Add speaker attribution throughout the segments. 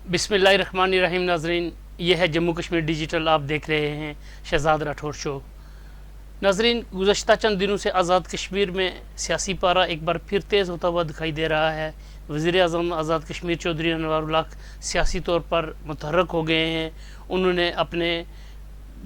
Speaker 1: बिस्मिल्लाहिर्रहमानिर्रहीम। नाजरीन, ये है जम्मू कश्मीर डिजिटल, आप देख रहे हैं शहजाद राठौर शो। नाजरीन, गुज़श्ता चंद दिनों से आज़ाद कश्मीर में सियासी पारा एक बार फिर तेज़ होता हुआ दिखाई दे रहा है। वज़ीर आज़म आज़ाद कश्मीर चौधरी अनवारुल हक सियासी तौर पर मुतहर्रक हो गए हैं। उन्होंने अपने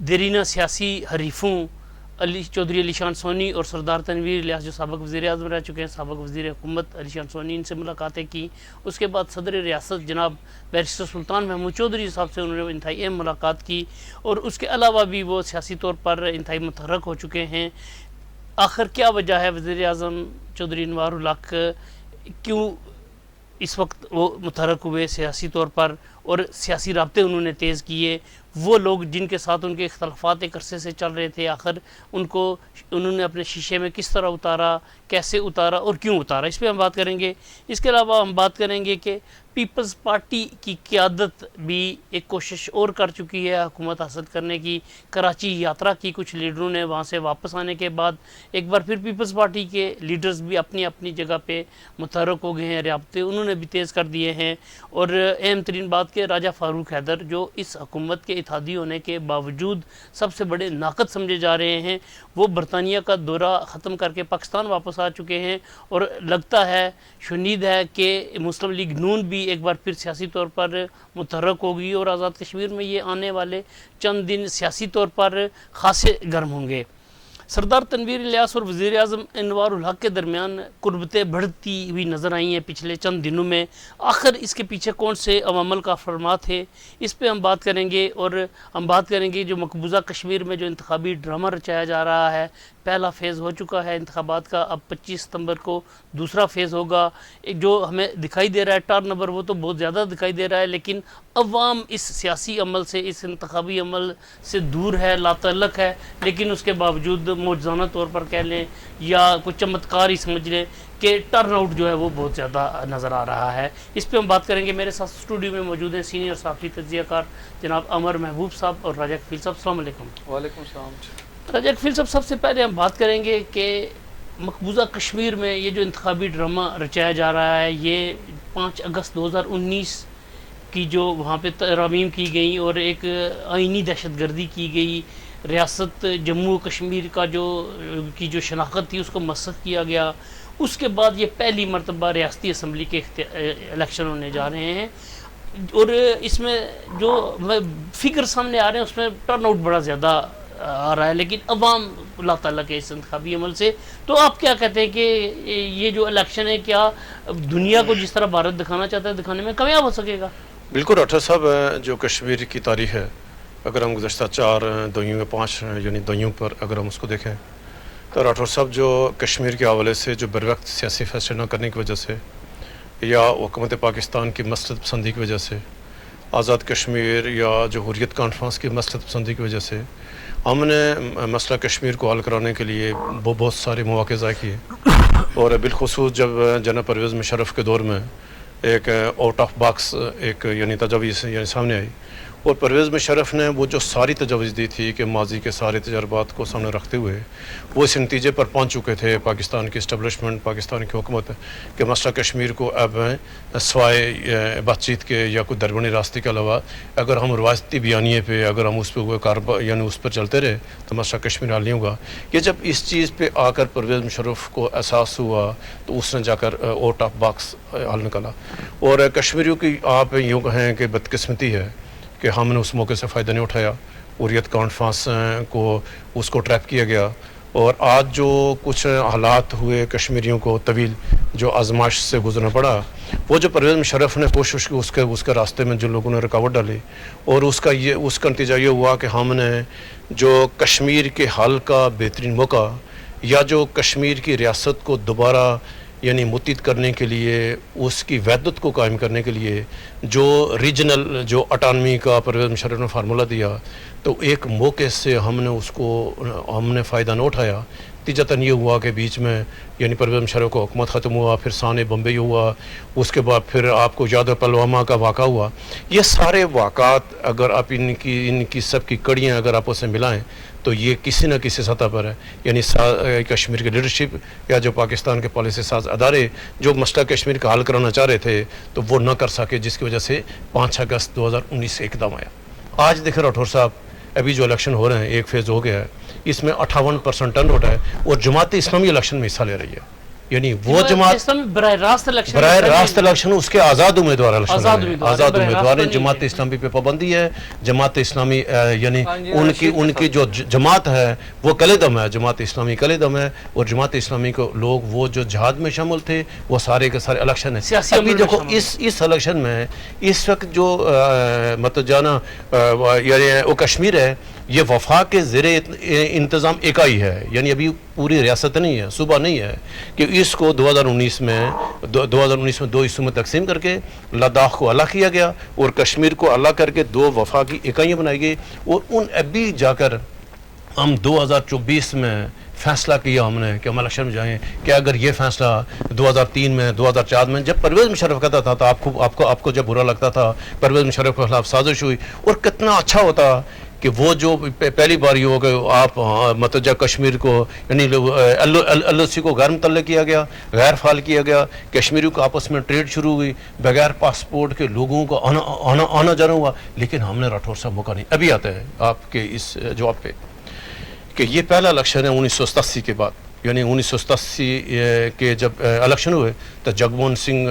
Speaker 1: देरीना सियासी हरीफों चौधरी अली शान सोनी और सरदार तनवीर इलियास जो साबिक़ वज़ीर आज़म रह चुके हैं, साबिक़ वज़ीर हुकूमत अली शान सोनी, इनसे मुलाकातें की। उसके बाद सदर रियासत जनाब बैरिस्टर सुल्तान महमूद चौधरी साहब से उन्होंने इंतहाई अहम मुलाकात की और उसके अलावा भी वो सियासी तौर पर इंतहाई मुतहर्रक हो चुके हैं। आखिर क्या वजह है वज़ीर आज़म चौधरी अनवारुल हक क्यों इस वक्त वो मुतहर्रक हुए सियासी तौर पर और सियासी राब्ते उन्होंने तेज़ किए? वो लोग जिनके साथ उनके इख्तलाफात एक अरसे से चल रहे थे, आखिर उनको उन्होंने अपने शीशे में किस तरह उतारा, कैसे उतारा और क्यों उतारा, इस पर हम बात करेंगे। इसके अलावा हम बात करेंगे कि पीपल्स पार्टी की क़यादत भी एक कोशिश और कर चुकी है हुकूमत हासिल करने की। कराची यात्रा की कुछ लीडरों ने, वहाँ से वापस आने के बाद एक बार फिर पीपल्स पार्टी के लीडर्स भी अपनी अपनी जगह पे मुतहर्रक हो गए हैं, राब्ते उन्होंने भी तेज़ कर दिए हैं। और अहम तरीन बात के राजा फ़ारूक हैदर जो इस हुकूमत के इत्तेहादी होने के बावजूद सबसे बड़े नाकद समझे जा रहे हैं, वो बरतानिया का दौरा ख़त्म करके पाकिस्तान वापस आ चुके हैं। और लगता है, शुनीद है कि मुस्लिम लीग नून भी एक बार फिर सियासी तौर पर मुतहर्रक होगी और आज़ाद कश्मीर में ये आने वाले चंद दिन सियासी तौर पर खासे गर्म होंगे। सरदार तनवीर इलियास और वज़ीर आज़म अनवारुल हक के दरमियान कुर्बतें बढ़ती हुई नज़र आई हैं पिछले चंद दिनों में। आखिर इसके पीछे कौन से अवामल का फरमात है, इस पे हम बात करेंगे। और हम बात करेंगे जो मकबूजा कश्मीर में जो इंतखाबी ड्रामा रचाया जा रहा है, पहला फ़ेज़ हो चुका है इंतखाबात का, अब 25 सितंबर को दूसरा फ़ेज़ होगा। एक जो हमें दिखाई दे रहा है टर्न नंबर, वो तो बहुत ज़्यादा दिखाई दे रहा है, लेकिन अवाम इस सियासी अमल से, इस इंतखाबी अमल से दूर है, लातल्लक है। लेकिन उसके बावजूद मौजूदा तौर पर कह लें या कुछ चमत्कार ही समझ लें कि टर्न आउट जो है वो बहुत ज़्यादा नज़र आ रहा है। इस पर हम बात करेंगे। मेरे साथ स्टूडियो में मौजूद हैं सीनियर साफ़ी तज्ज़ियाकार जनाब अमर महबूब साहब और राजा कफील साहब। अस्सलाम वालेकुम।
Speaker 2: वालेकुम सलाम।
Speaker 1: राजा कफील साहब, सबसे पहले हम बात करेंगे कि मकबूजा कश्मीर में ये जो इंतखाबी ड्रामा रचाया जा रहा है, ये 5 अगस्त 2019 की जो वहाँ पे तरमीम की गई और एक आइनी दहशत गर्दी की गई, रियासत जम्मू कश्मीर का जो शनाख्त थी उसको मसख़ किया गया। उसके बाद ये पहली मरतबा रियासती असम्बली के इलेक्शन होने जा रहे हैं और इसमें जो फ़िगर सामने आ रहे हैं उसमें टर्न आउट बड़ा ज़्यादा आ रहा है, लेकिन अवाम लातल्लक है इस इंतखाबी अमल से। तो आप क्या कहते हैं कि ये जो इलेक्शन है, क्या दुनिया को जिस तरह भारत दिखाना चाहता है दिखाने में कामयाब हो सकेगा?
Speaker 3: बिल्कुल राठौर साहब, जो कश्मीर की तारीख़ है, अगर हम गुज़श्ता 4 दहियों या 5 यानी दहियों पर अगर हम उसको देखें तो राठौर साहब जो कश्मीर के हवाले से जो बर वक्त सियासी फैसले न करने की वजह से या हुकूमत पाकिस्तान की मसलत पसंदी की वजह से, आज़ाद कश्मीर या जो हुर्रियत कॉन्फ्रेंस की मसलत पसंदी की वजह से हमने मसला कश्मीर को हल कराने के लिए बहुत सारे मौक़े ज़ाय किए। और बिलखुसूस जब जनाब परवेज़ मुशर्रफ के दौर में एक आउट ऑफ बॉक्स एक यानी तजवीज़ यानी सामने आई और परवेज़ मुशर्रफ ने वो जो सारी तजवीज़ दी थी कि माजी के सारे तजर्बात को सामने रखते हुए वो इस नतीजे पर पहुँच चुके थे, पाकिस्तान की इस्टबलिशमेंट, पाकिस्तान की हुकूमत के मसला कश्मीर को अब सवाए बातचीत के या कोई दरबनी रास्ते के अलावा अगर हम रवायती बयानिए पे अगर हम उस पर कारबार यानी उस पर चलते रहे तो मसला कश्मीर हल नहीं होगा। ये जब इस चीज़ पर आकर परवेज़ मुशर्रफ को एहसास हुआ तो उसने जाकर आउट ऑफ बॉक्स हल निकाला। और कश्मीरियों की आप यूँ कहें कि बदकिस्मती है कि हमने उस मौके से फ़ायदा नहीं उठाया, हुर्रियत कॉन्फ्रेंस को उसको ट्रैप किया गया। और आज जो कुछ हालात हुए कश्मीरियों को तवील जो आजमाइश से गुजरना पड़ा, वो जो परवेज़ मुशर्रफ ने कोशिश की उसके रास्ते में जो लोगों ने रुकावट डाली और उसका नतीजा ये हुआ कि हमने जो कश्मीर के हल का बेहतरीन मौका या जो कश्मीर की रियासत को दोबारा यानी मुत्तहिद करने के लिए, उसकी वैधत को कायम करने के लिए जो रीजनल जो अटानमी का परवेज़ मुशर्रफ ने फार्मूला दिया, तो एक मौके से हमने फ़ायदा न उठाया। नतीजतन ये हुआ कि बीच में यानी परवेज़ मुशर्रफ का हुकूमत ख़त्म हुआ, फिर साने बम्बई हुआ, उसके बाद फिर आपको याद है पुलवामा का वाक़ा हुआ। ये सारे वाक़ात अगर आप इनकी सब की कड़ियाँ अगर आप उसे मिलाएँ تو یہ کسی نہ کسی سطح پر ہے. یعنی کشمیر کی لیڈرشپ یا جو پاکستان کے پالیسی ساز ادارے جو مسئلہ کشمیر کا حل کرانا چاہ رہے تھے تو وہ نہ کر سکے, جس کی وجہ سے 5 اگست 2019 سے اقدام آیا. آج دیکھیں راٹھور صاحب, ابھی جو الیکشن ہو رہے ہیں ایک فیز ہو گیا ہے, اس میں 58% ٹرن آؤٹ ہے اور جماعت اسلامی الیکشن میں حصہ لے رہی ہے. یعنی وہ جماعت براہ راست الیکشن اس کے آزاد امیدوار آزاد امیدوار ہیں. جماعت اسلامی پہ پابندی ہے. جماعت اسلامی یعنی ان کی جو جماعت ہے وہ کلے دم ہے, جماعت اسلامی کلے دم ہے. اور جماعت اسلامی کو لوگ وہ جو جہاد میں شامل تھے وہ سارے کے سارے الیکشن ہیں. ابھی دیکھو اس الیکشن میں اس وقت جو مطلب جانا یعنی وہ کشمیر ہے, یہ وفاق کے زیر انتظام اکائی ہے. یعنی ابھی پوری ریاست نہیں ہے, صوبہ نہیں ہے, کہ اس کو 2019 میں 2 حصوں میں تقسیم کر کے لداخ کو الگ کیا گیا اور کشمیر کو الگ کر کے 2 وفاقی اکائیاں بنائی گئی. اور ابھی جا کر ہم 2024 میں فیصلہ کیا ہم نے کہ ہم الیکشن میں جائیں. کہ اگر یہ فیصلہ 2003 میں 2004 میں جب پرویز مشرف کہتا تھا تو آپ کو جب برا لگتا تھا, پرویز مشرف کے خلاف سازش ہوئی, اور کتنا اچھا ہوتا کہ وہ جو پہلی بار یہ ہو کہ آپ مطلب جب کشمیر کو یعنی ایل او سی کو غیر متعلق کیا گیا, غیر فعال کیا گیا, کشمیریوں کو آپس میں ٹریڈ شروع ہوئی, بغیر پاسپورٹ کے لوگوں کو آنا جانا ہوا. لیکن ہم نے راٹھور صاحب موقع نہیں. ابھی آتا ہے آپ کے اس جواب پہ کہ یہ پہلا الیکشن ہے 1987 کے بعد. یعنی 1987 کے جب الیکشن ہوئے تو جگموہن سنگھ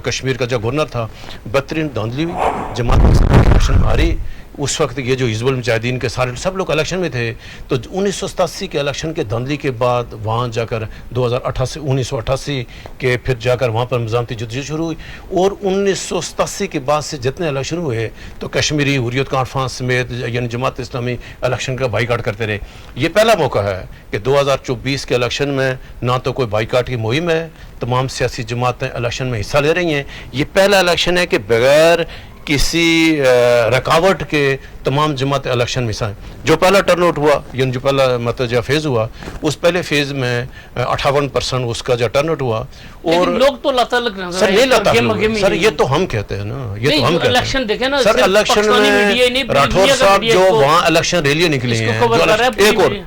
Speaker 3: کشمیر کا جو گورنر تھا, بہترین دھاندلی ہوئی, جماعت الیکشن ہاری. اس وقت یہ جو حزب المجاہدین کے سارے سب لوگ الیکشن میں تھے. تو 1987 کے الیکشن کے دھاندلی کے بعد وہاں جا کر 1988 کے پھر جا کر وہاں پر مزاحمتی جدوجہد شروع ہوئی. اور 1987 کے بعد سے جتنے الیکشن ہوئے تو کشمیری حریت کانفرنس سمیت یعنی جماعت اسلامی الیکشن کا بائیکاٹ کرتے رہے. یہ پہلا موقع ہے کہ 2024 کے الیکشن میں نہ تو کوئی بائیکاٹ کی مہم ہے, تمام سیاسی جماعتیں الیکشن میں حصہ لے رہی ہیں. یہ پہلا الیکشن ہے کہ بغیر کسی رکاوٹ کے تمام جماعت الیکشن میں حصہ. جو پہلا ٹرن آؤٹ ہوا یعنی جو پہلا مطلب جو فیز ہوا, اس پہلے فیز میں 58% اس کا جو ٹرن آؤٹ ہوا. اور
Speaker 1: لوگ تو
Speaker 3: سر نہیں لاتا سر, یہ تو ہم کہتے ہیں نا, یہ تو ہم کہتے ہیں سر. الیکشن میں راٹھور صاحب جو وہاں الیکشن ریلیاں نکلی ہیں,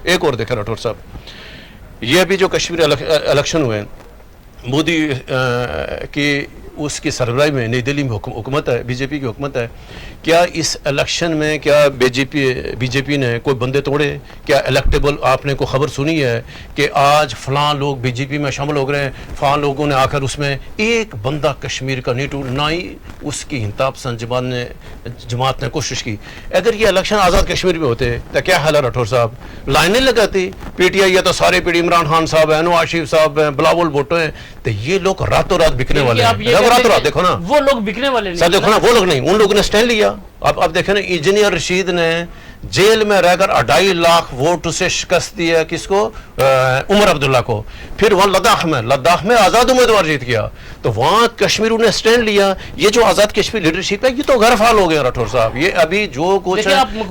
Speaker 3: ایک اور دیکھیں راٹھور صاحب, یہ ابھی جو کشمیر الیکشن ہوئے مودی کی اس کی سربراہی میں نئی دہلی میں حکومت ہے, بی جے پی کی حکومت ہے. کیا اس الیکشن میں کیا بی جے پی نے کوئی بندے توڑے؟ کیا الیکٹیبل آپ نے کوئی خبر سنی ہے کہ آج فلاں لوگ بی جے پی میں شامل ہو گئے ہیں, فلاں لوگوں نے آ کر اس میں ایک بندہ کشمیر کا نہیں ٹوٹ, نہ ہی اس کی انتہا پسند جماعت نے کوشش کی. اگر یہ الیکشن آزاد کشمیر میں ہوتے تو کیا حال ہے راٹھور صاحب؟ لائنیں لگاتی پی ٹی آئی, یا تو سارے پی ڈی عمران خان صاحب ہیں, نواز شریف صاحب ہیں, بلاول بھٹو ہیں, تو یہ لوگ راتوں رات بکنے والے ہیں. راتوں رات دیکھو نا,
Speaker 1: وہ لوگ بکنے والے نہیں,
Speaker 3: سر دیکھو نا, وہ لوگ نہیں, ان لوگوں نے سٹینڈ لیا. اب دیکھیں نا, انجینئر رشید نے جیل میں رہ کر 2.5 لاکھ ووٹ سے شکست دی ہے کس کو؟ عمر عبداللہ کو. پھر وہاں لداخ میں آزاد امیدوار جیت گیا. تو وہاں کشمیروں نے سٹینڈ لیا. یہ جو آزاد کشمیر لیڈرشپ ہے یہ تو غیر فعال ہو گیا راٹھور صاحب. یہ ابھی جو کچھ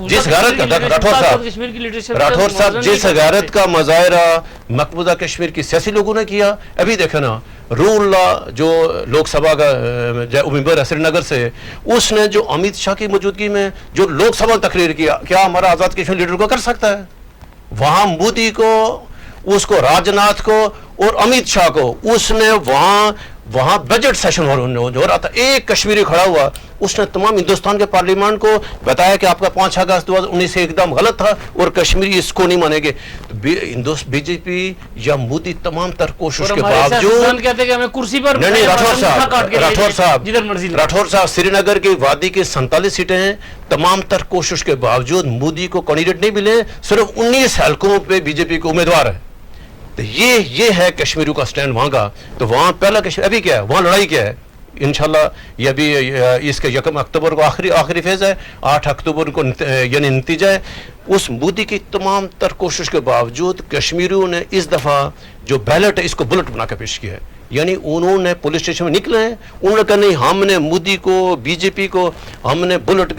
Speaker 3: جس غیرت کا راٹھور صاحب جس غیرت کا مظاہرہ مقبوضہ کشمیر کی سیاسی لوگوں نے کیا, ابھی دیکھیں نا روح اللہ جو لوک سبھا کا امیدوار ہے سری نگر سے, اس نے جو امیت شاہ کی موجودگی میں جو لوک سبھا تقریر کیا, کیا ہمارا آزاد کشمیر لیڈر کو کر سکتا ہے؟ وہاں مودی کو, اس کو راج ناتھ کو اور امیت شاہ کو اس نے وہاں بجٹ سیشن ہو رہا تھا, ایک کشمیری کھڑا ہوا, اس نے تمام ہندوستان کے پارلیمان کو بتایا کہ آپ کا 5 اگست 2019 سے ایک دم غلط تھا اور کشمیری اس کو نہیں مانے گے. بی جے پی یا مودی تمام تر کوشش کے باوجود
Speaker 1: کہتے ہیں کہ ہمیں کرسی پر
Speaker 3: راٹھور صاحب سری نگر کی وادی کی 47 سیٹیں ہیں, تمام تر کوشش کے باوجود مودی کو کینڈیڈیٹ نہیں ملے, صرف 19 حلقوں پہ بی جے پی کے امیدوار ہے. تو یہ ہے کشمیریوں کا سٹینڈ وہاں کا. تو وہاں پہلا کشمیر ابھی کیا ہے, وہاں لڑائی کیا ہے؟ انشاءاللہ یہ ابھی اس کے 1 اکتوبر کو آخری فیز ہے, 8 اکتوبر کو یعنی نتیجہ ہے. اس مودی کی تمام تر کوشش کے باوجود کشمیریوں نے اس دفعہ جو بیلٹ ہے اس کو بلٹ بنا کے پیش کیا ہے.
Speaker 2: यानी उन्होंने पुलिस स्टेशन में निकले हैं, उन्होंने कहा नहीं हमने मोदी को बीजेपी को हमने बैलेट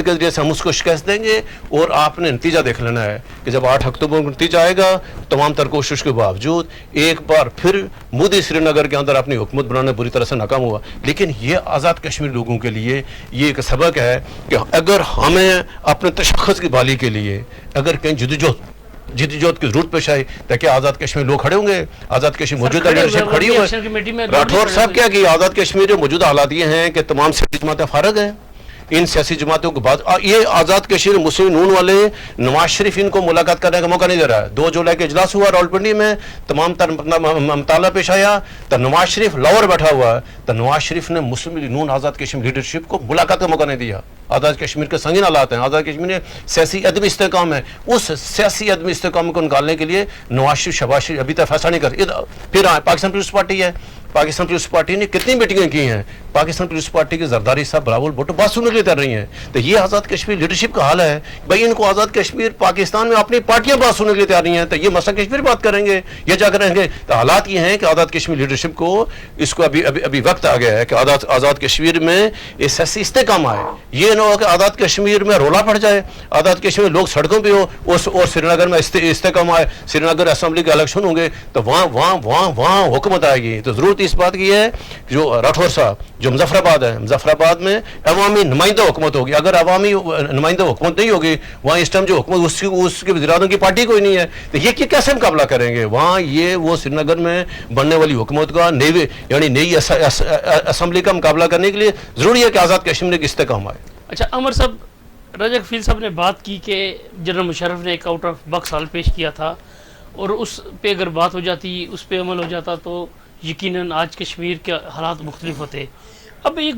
Speaker 2: के जरिए से हम उसको शिकस्त देंगे और आपने नतीजा देख लेना है कि जब 8 अक्टूबर को नतीजा आएगा तमाम तर कोशिश के बावजूद एक बार फिर मोदी श्रीनगर के अंदर अपनी हुकूमत बनाने बुरी तरह से नाकाम हुआ। लेकिन ये आज़ाद कश्मीर लोगों के लिए ये एक सबक है कि अगर हमें अपने तशख़्ख़ुस की बहाली के लिए अगर कहीं जद्दोजहद की जरूरत पेश आई तो क्या आज़ाद कश्मीर लोग खड़े होंगे? आज़ाद कश्मीर मौजूदा लीडरशिप खड़ी हुई। राठौर साहब क्या कि आज़ाद कश्मीर के मौजूदा हालात ये हैं कि तमाम सियासी जमातें फारग हैं। इन सियासी जमातों के बाद ये आज़ाद कश्मीर मुस्लिम नून वाले नवाज शरीफ इनको मुलाकात करने का मौका नहीं दे रहा है। 2 जुलाई के इजलास हुआ रावलपिंडी में, तमाम मताला पेश आया तो नवाज शरीफ लाहौर बैठा हुआ है तो नवाज शरीफ ने मुस्लिम लीग नून आज़ाद कश्मीर लीडरशिप को मुलाकात का मौका नहीं दिया। आज़ाद कश्मीर के संगीन हालात हैं, आज़ाद कश्मीर में सियासी अदम इस्तेकाम है, उस सियासी अदम इस्तेकाम को निकालने के लिए नवाज शरीफ शहबाज शरीफ अभी तक फैसला नहीं कर। फिर पाकिस्तान पीपल्स पार्टी है, पाकिस्तान पीपल्स पार्टी ने कितनी मीटिंगें की हैं, पाकिस्तान पीपल्स पार्टी के जरदारी साहब बरावल भुट्टो बात सुनने के लिए तैयार रही हैं। तो ये आज़ाद कश्मीर लीडरशिप का हाल है भाई, इनको आज़ाद कश्मीर पाकिस्तान में अपनी पार्टियां बात सुनने के लिए तैयार नहीं हैं तो ये मसला कश्मीर बात करेंगे ये क्या करेंगे। तो हालात ये हैं कि आज़ाद कश्मीर लीडरशिप को इसको अभी वक्त आ गया है कि आज़ाद कश्मीर में सियासी इस्तेकाम आए। ये ना हो कि आज़ाद कश्मीर में रोला पड़ जाए, आज़ाद कश्मीर लोग सड़कों पर हो और श्रीनगर में इस्तेकाम आए, श्रीनगर असम्बली के इलेक्शन होंगे तो वहाँ हुकूमत आएगी। तो ज़रूरत इस बात की है जो राठौर साहब जो मुजफ्फराबाद है, मुजफ्फराबाद में अवामी नुमाइंदा हुकूमत होगी। अगर अवामी नुमाइंदा हुकूमत नहीं होगी वहाँ इस टाइम जो हुकूमत उसके वज़ीर-ए-आज़म की पार्टी कोई नहीं है तो ये कैसे मुकाबला करेंगे वहाँ। ये वो श्रीनगर में बनने वाली हुकूमत का नई असम्बली का मुकाबला करने के लिए ज़रूरी है कि आज़ाद कश्मीर के इस्तेकाम आए।
Speaker 1: अच्छा अमर साहब, रजा खफील साहब ने बात की कि जनरल मुशर्रफ ने एक आउट ऑफ बॉक्स हल पेश किया था और उस पे अगर बात हो जाती, उस पे अमल हो जाता तो यकीनन आज कश्मीर के हालात मुख्तलिफ होते। अब ये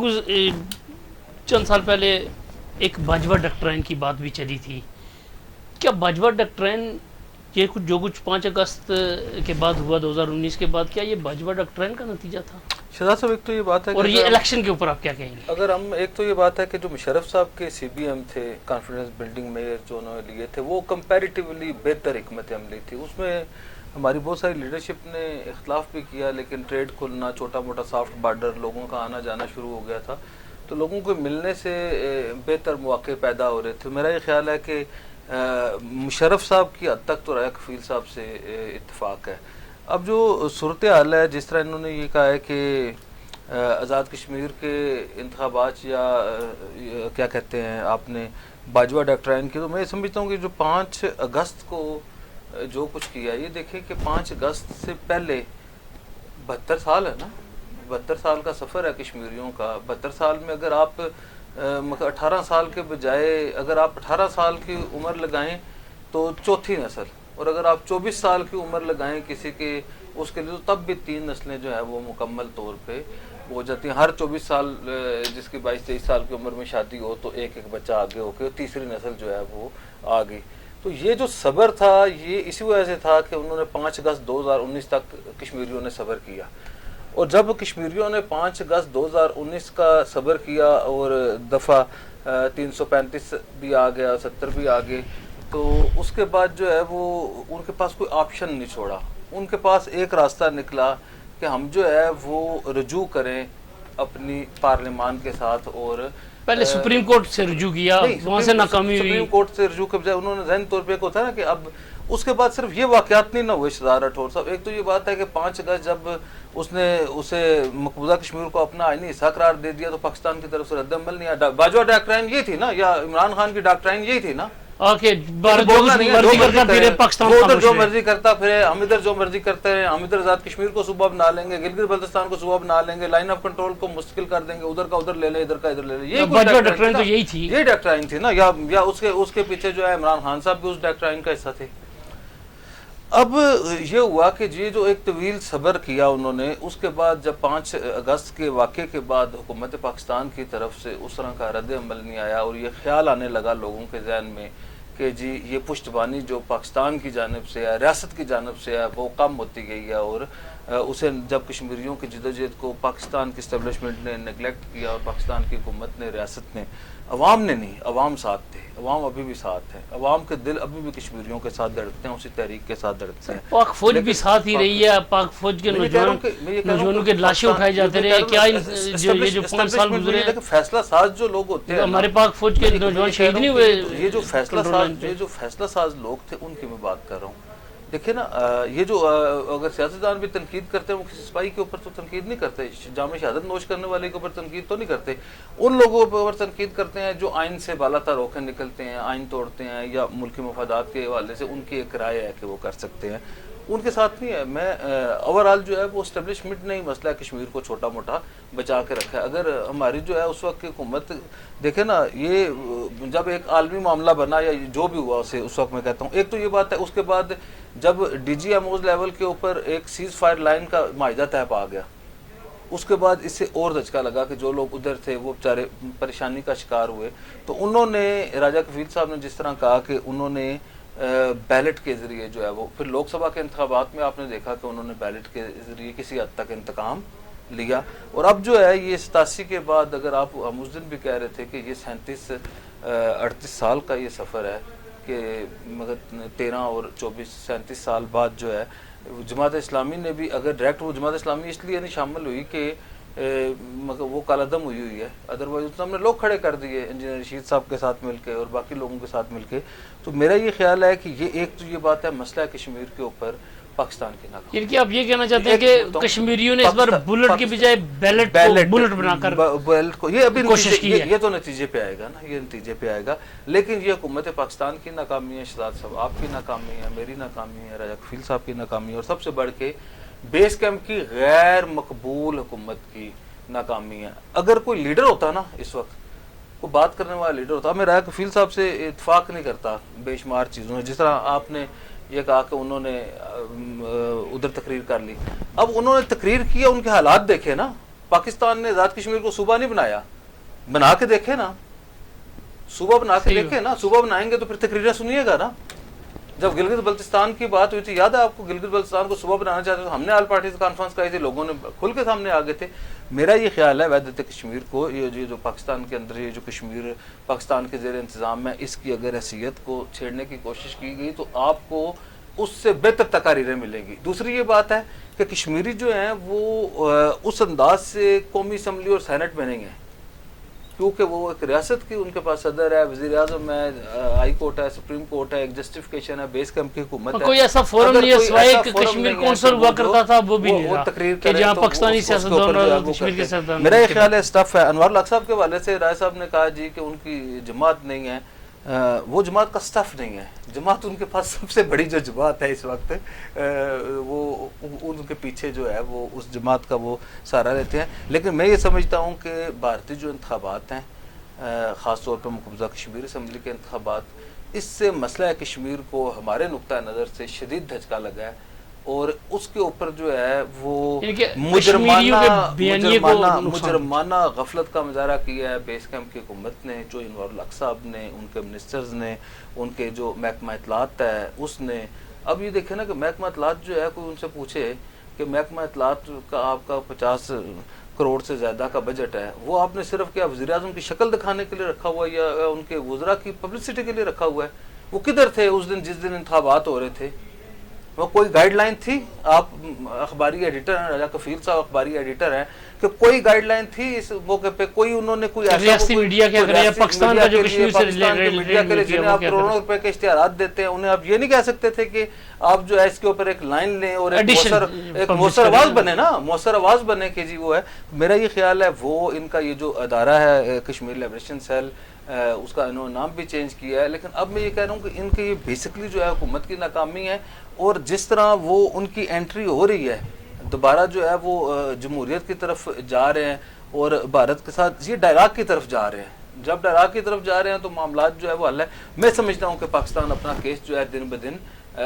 Speaker 1: चंद साल पहले एक बाजवा डॉक्ट्राइन की बात भी चली थी। क्या बाजवा डॉक्ट्राइन ये कुछ 5 अगस्त के बाद हुआ 2019 के बाद, क्या ये बाजवा डॉक्ट्राइन का नतीजा था?
Speaker 4: शहजाद साहब, एक तो ये बात है
Speaker 1: और ये इलेक्शन के ऊपर आप क्या कहेंगे?
Speaker 4: अगर हम एक तो ये बात है कि जो मुशर्रफ साहब के CBM थे, कॉन्फिडेंस बिल्डिंग मेयर जो उन्होंने लिए थे, वो कंपैरेटिवली बेहतर हिकमत अमली थी। उसमें हमारी बहुत सारी लीडरशिप ने इख्तलाफ भी किया, लेकिन ट्रेड खुलना, छोटा मोटा सॉफ्ट बॉर्डर, लोगों का आना जाना शुरू हो गया था तो लोगों को मिलने से बेहतर मौके पैदा हो रहे थे। मेरा ये ख्याल है कि मुशर्रफ साहब की हद तक तो राय खफील साहब से इत्तेफाक है। अब जो सूरत हाल है, जिस तरह इन्होंने ये कहा है कि आज़ाद कश्मीर के इंतखाबात या क्या कहते हैं आपने बाजवा डॉक्ट्राइन की, तो मैं समझता हूँ कि जो 5 अगस्त को जो कुछ किया, ये देखें कि 5 अगस्त से पहले 72 साल है ना, 72 साल का सफ़र है कश्मीरियों का। 72 साल में अगर आप 18 साल के बजाय अगर आप 18 साल की उम्र लगाएं तो चौथी नस्ल, और अगर आप 24 साल की उम्र लगाएं किसी के, उसके लिए तो तब भी 3 नस्लें जो है वो मुकम्मल तौर पे हो जाती हैं। हर 24 साल जिसकी 22-23 साल की उम्र में शादी हो तो एक बच्चा आगे होके तीसरी नस्ल जो है वो आ गई। तो ये जो सब्र था ये इसी वजह से था कि उन्होंने 5 अगस्त 2019 तक कश्मीरियों ने सब्र किया, और जब कश्मीरियों ने 5 अगस्त 2019 का सब्र किया और दफ़ा 335 भी आ गया, 70 भी आ गए, तो उसके बाद जो है वो उनके पास कोई ऑप्शन नहीं छोड़ा। उनके पास एक रास्ता निकला कि हम जो है वो रजू करें अपनी पार्लियामान के साथ, और
Speaker 1: पहले सुप्रीम कोर्ट से रजू किया, वहाँ से नाकामी हुई।
Speaker 4: सुप्रीम कोर्ट से रजू के बजाय उन्होंने ज़हनी तौर पे होता है ना कि अब उसके बाद सिर्फ ये वाक़यात नहीं ना हुए शहजाद राठौर साहब। एक तो ये बात है कि 5 अगस्त जब उसने उसे मकबूजा कश्मीर को अपना आईनी हिस्सा करार दे दिया तो पाकिस्तान की तरफ से रद्द-ए-अमल नहीं आया। बाजवा डॉक्ट्राइन ये थी ना, या इमरान खान की डॉक्ट्राइन यही थी ना,
Speaker 1: जो मर्जी
Speaker 4: करता फिर, हम इधर जो मर्जी करते हैं, हम इधर आज़ाद कश्मीर को सूबा बना लेंगे, गिलगित बल्तिस्तान को सूबा बना लेंगे, लाइन ऑफ कंट्रोल को मुश्किल कर देंगे, उधर का उधर ले ले, इधर का इधर ले ले। ये डॉक्ट्राइन तो यही थी, ये डॉक्ट्राइन थी ना, या उसके पीछे जो है इमरान खान साहब भी उस डॉक्ट्राइन का हिस्सा थे। अब ये हुआ कि ये जो एक तवील सब्र किया उन्होंने, उसके बाद जब 5 अगस्त के वाक़े के बाद हुकूमत पाकिस्तान की तरफ से उस तरह का रद्द अमल नहीं आया, और ये ख्याल आने लगा लोगों के जहन में کہ جی یہ پشتبانی جو پاکستان کی جانب سے ہے، ریاست کی جانب سے ہے، وہ کم ہوتی گئی ہے، اور اسے جب کشمیریوں کی جدوجہد کو پاکستان کی اسٹیبلشمنٹ نے نیگلیکٹ کیا اور پاکستان کی حکومت نے، ریاست نے، عوام نے نہیں، عوام ساتھ تھے، عوام ابھی بھی ساتھ ہے، عوام کے دل ابھی بھی کشمیریوں کے ساتھ دھڑکتے ہیں، اسی تحریک کے ساتھ دھڑکتے ہیں۔
Speaker 1: پاک فوج بھی ساتھ ہی رہی ہے، پاک فوج کے نوجوانوں کے لاشیں اٹھائے جاتے رہے، کیا یہ جو 5 سال گزرے ہیں
Speaker 4: فیصلہ ساز جو لوگ ہوتے ہیں،
Speaker 1: ہمارے پاک فوج کے نوجوان شہید نہیں ہوئے؟
Speaker 4: یہ جو فیصلہ ساز لوگ تھے ان کی میں بات کر رہا ہوں۔ دیکھیں نا، یہ جو اگر سیاستدان بھی تنقید کرتے ہیں وہ کسی سپاہی کے اوپر تو تنقید نہیں کرتے، جام شہادت نوش کرنے والے کے اوپر تنقید تو نہیں کرتے، ان لوگوں کے اوپر تنقید کرتے ہیں جو آئین سے بالا تر ہو کے نکلتے ہیں، آئین توڑتے ہیں، یا ملکی مفادات کے حوالے سے ان کی ایک رائے ہے کہ وہ کر سکتے ہیں، ان کے ساتھ نہیں ہے۔ میں اوورآل جو ہے وہ اسٹیبلشمنٹ نے ہی مسئلہ کشمیر کو چھوٹا موٹا بچا کے رکھا ہے۔ اگر ہماری جو ہے اس وقت کی حکومت دیکھیں نا، یہ جب ایک عالمی معاملہ بنا یا جو بھی ہوا اسے اس وقت میں کہتا ہوں، ایک تو یہ بات ہے، اس کے بعد جب ڈی جی ایموز لیول کے اوپر ایک سیز فائر لائن کا معاہدہ طے پا گیا، اس کے بعد اس سے اور دھچکا لگا کہ جو لوگ ادھر تھے وہ بیچارے پریشانی کا شکار ہوئے، تو انہوں نے راجہ کفیل صاحب نے جس طرح کہا کہ انہوں نے بیلٹ کے ذریعے جو ہے وہ، پھر لوک سبھا کے انتخابات میں آپ نے دیکھا کہ انہوں نے بیلٹ کے ذریعے کسی حد تک انتقام لیا، اور اب جو ہے یہ 87 کے بعد، اگر آپ ہم اس دن بھی کہہ رہے تھے کہ یہ 38 سال کا یہ سفر ہے، کہ مگر 13 اور 24 37 سال بعد جو ہے جماعت اسلامی نے بھی، اگر ڈائریکٹ وہ جماعت اسلامی اس لیے نہیں شامل ہوئی کہ مگر وہ کالا دم ہوئی ہے، ادروائز اس نے ہم نے لوگ کھڑے کر دیے انجینئر رشید صاحب کے ساتھ مل کے اور باقی لوگوں کے ساتھ مل کے، تو میرا یہ خیال ہے کہ یہ ایک تو یہ بات ہے مسئلہ کشمیر کے اوپر پاکستان کی ناکامی،
Speaker 1: یعنی کہ آپ یہ کہنا چاہتے ہیں کہ کشمیریوں نے اس بار بلٹ کی بجائے بیلٹ کو بلٹ بنا کر
Speaker 4: بیلٹ کو، یہ ابھی
Speaker 1: کوشش کی ہے،
Speaker 4: یہ تو نتیجے پہ آئے گا نا، یہ نتیجے پہ آئے گا، لیکن یہ حکومت پاکستان کی ناکامی ہے، شہزاد صاحب آپ کی ناکامی ہے، میری ناکامی ہے، راجہ کفیل صاحب کی ناکامی ہے، اور سب سے بڑھ کے بیس کیمپ کی غیر مقبول حکومت کی ناکامی ہے۔ اگر کوئی لیڈر ہوتا نا اس وقت، کوئی بات کرنے والا لیڈر ہوتا، میں راجہ کفیل صاحب سے اتفاق نہیں کرتا بے شمار چیزوں میں، جس طرح آپ نے یہ کہا کہ انہوں نے ادھر تقریر کر لی، اب انہوں نے تقریر کیا، ان کے حالات دیکھے نا، پاکستان نے آزاد کشمیر کو صوبہ نہیں بنایا، بنا کے دیکھے نا، صوبہ بنا کے دیکھے نا، صوبہ بنائیں گے تو پھر تقریریں سنیے گا نا۔ جب گلگت بلتستان کی بات ہوئی تھی، یاد ہے آپ کو، گلگت بلتستان کو صوبہ بنانا چاہتے تھے، ہم نے آل پارٹی سے کانفرنس کرائی تھی، لوگوں نے کھل کے سامنے آ گئے تھے۔ میرا یہ خیال ہے وحدت کشمیر کو، یہ جو پاکستان کے اندر یہ جو کشمیر پاکستان کے زیر انتظام ہے، اس کی اگر حیثیت کو چھیڑنے کی کوشش کی گئی تو آپ کو اس سے بہتر تقاریریں ملیں گی۔ دوسری یہ بات ہے کہ کشمیری جو ہیں وہ اس انداز سے قومی اسمبلی اور سینٹ میں نہیں ہیں، کیونکہ وہ ایک ریاست کی، ان کے پاس صدر ہے، وزیر اعظم ہے، ہائی کورٹ ہے، سپریم کورٹ ہے، ایک جسٹیفیکیشن ہے، بیس کیمپ کی حکومت ہے،
Speaker 1: کوئی ایسا فورم نہیں ہے سوائے کہ کشمیر کونسل ہوا کرتا تھا وہ بھی نہیں رہا کہ جہاں پاکستانی سیاستدان اور کشمیر کے سیاستدان۔
Speaker 4: میرا یہ خیال ہے سٹف ہے۔ انوار الحق صاحب کے حوالے سے رائے صاحب نے کہا جی کہ ان کی جماعت نہیں ہے، وہ جماعت کا سٹف نہیں ہے، جماعت ان کے پاس سب سے بڑی جو جماعت ہے اس وقت، وہ ان کے پیچھے جو ہے وہ اس جماعت کا وہ سہارا لیتے ہیں۔ لیکن میں یہ سمجھتا ہوں کہ بھارتی جو انتخابات ہیں، خاص طور پہ مقبوضہ کشمیر اسمبلی کے انتخابات، اس سے مسئلہ کشمیر کو ہمارے نقطہ نظر سے شدید دھچکا لگا ہے، اور اس کے اوپر جو ہے وہ مجرمانہ غفلت کا مظاہرہ کیا ہے بیس کیمپ کی حکومت نے، جو انوار الحق صاحب نے، ان کے منسٹرز نے، ان کے جو محکمہ اطلاعات ہے اس نے۔ اب یہ دیکھیں نا کہ محکمہ اطلاعات جو ہے، کوئی ان سے پوچھے کہ محکمہ اطلاعات کا آپ کا 50 کروڑ سے زیادہ کا بجٹ ہے، وہ آپ نے صرف کیا وزیر اعظم کی شکل دکھانے کے لیے رکھا ہوا ہے یا ان کے وزراء کی پبلسٹی کے لیے رکھا ہوا ہے؟ وہ کدھر تھے اس دن جس دن انتخابات ہو رہے تھے؟ وہ کوئی گائیڈ لائن تھی؟ آپ اخباری ایڈیٹر ہیں، راجہ کفیل صاحب اخباری ایڈیٹر ہیں، کہ کوئی گائیڈ لائن تھی اس موقع پہ؟ کوئی انہوں نے کوئی
Speaker 1: ریاستی میڈیا کے اگر پاکستان کا جو کشمیر سے
Speaker 4: میڈیا کے لیے جنہیں آپ کروڑوں روپے کے اشتہارات دیتے ہیں، انہیں آپ یہ نہیں کہہ سکتے تھے کہ آپ جو ہے اس کے اوپر ایک لائن لیں اور ایک مؤثر آواز بنے نا، مؤثر آواز بنے کہ جی وہ ہے۔ میرا یہ خیال ہے وہ ان کا یہ جو ادارہ ہے کشمیر لبریشن سیل، اس کا انہوں نے نام بھی چینج کیا ہے، لیکن اب میں یہ کہہ رہا ہوں کہ ان کے یہ بیسکلی جو ہے حکومت کی ناکامی ہے، اور جس طرح وہ ان کی انٹری ہو رہی ہے دوبارہ جو ہے وہ جمہوریت کی طرف جا رہے ہیں اور بھارت کے ساتھ یہ ڈائراگ کی طرف جا رہے ہیں۔ جب ڈائراگ کی طرف جا رہے ہیں تو معاملات جو ہے وہ حل ہے۔ میں سمجھتا ہوں کہ پاکستان اپنا کیس جو ہے دن بدن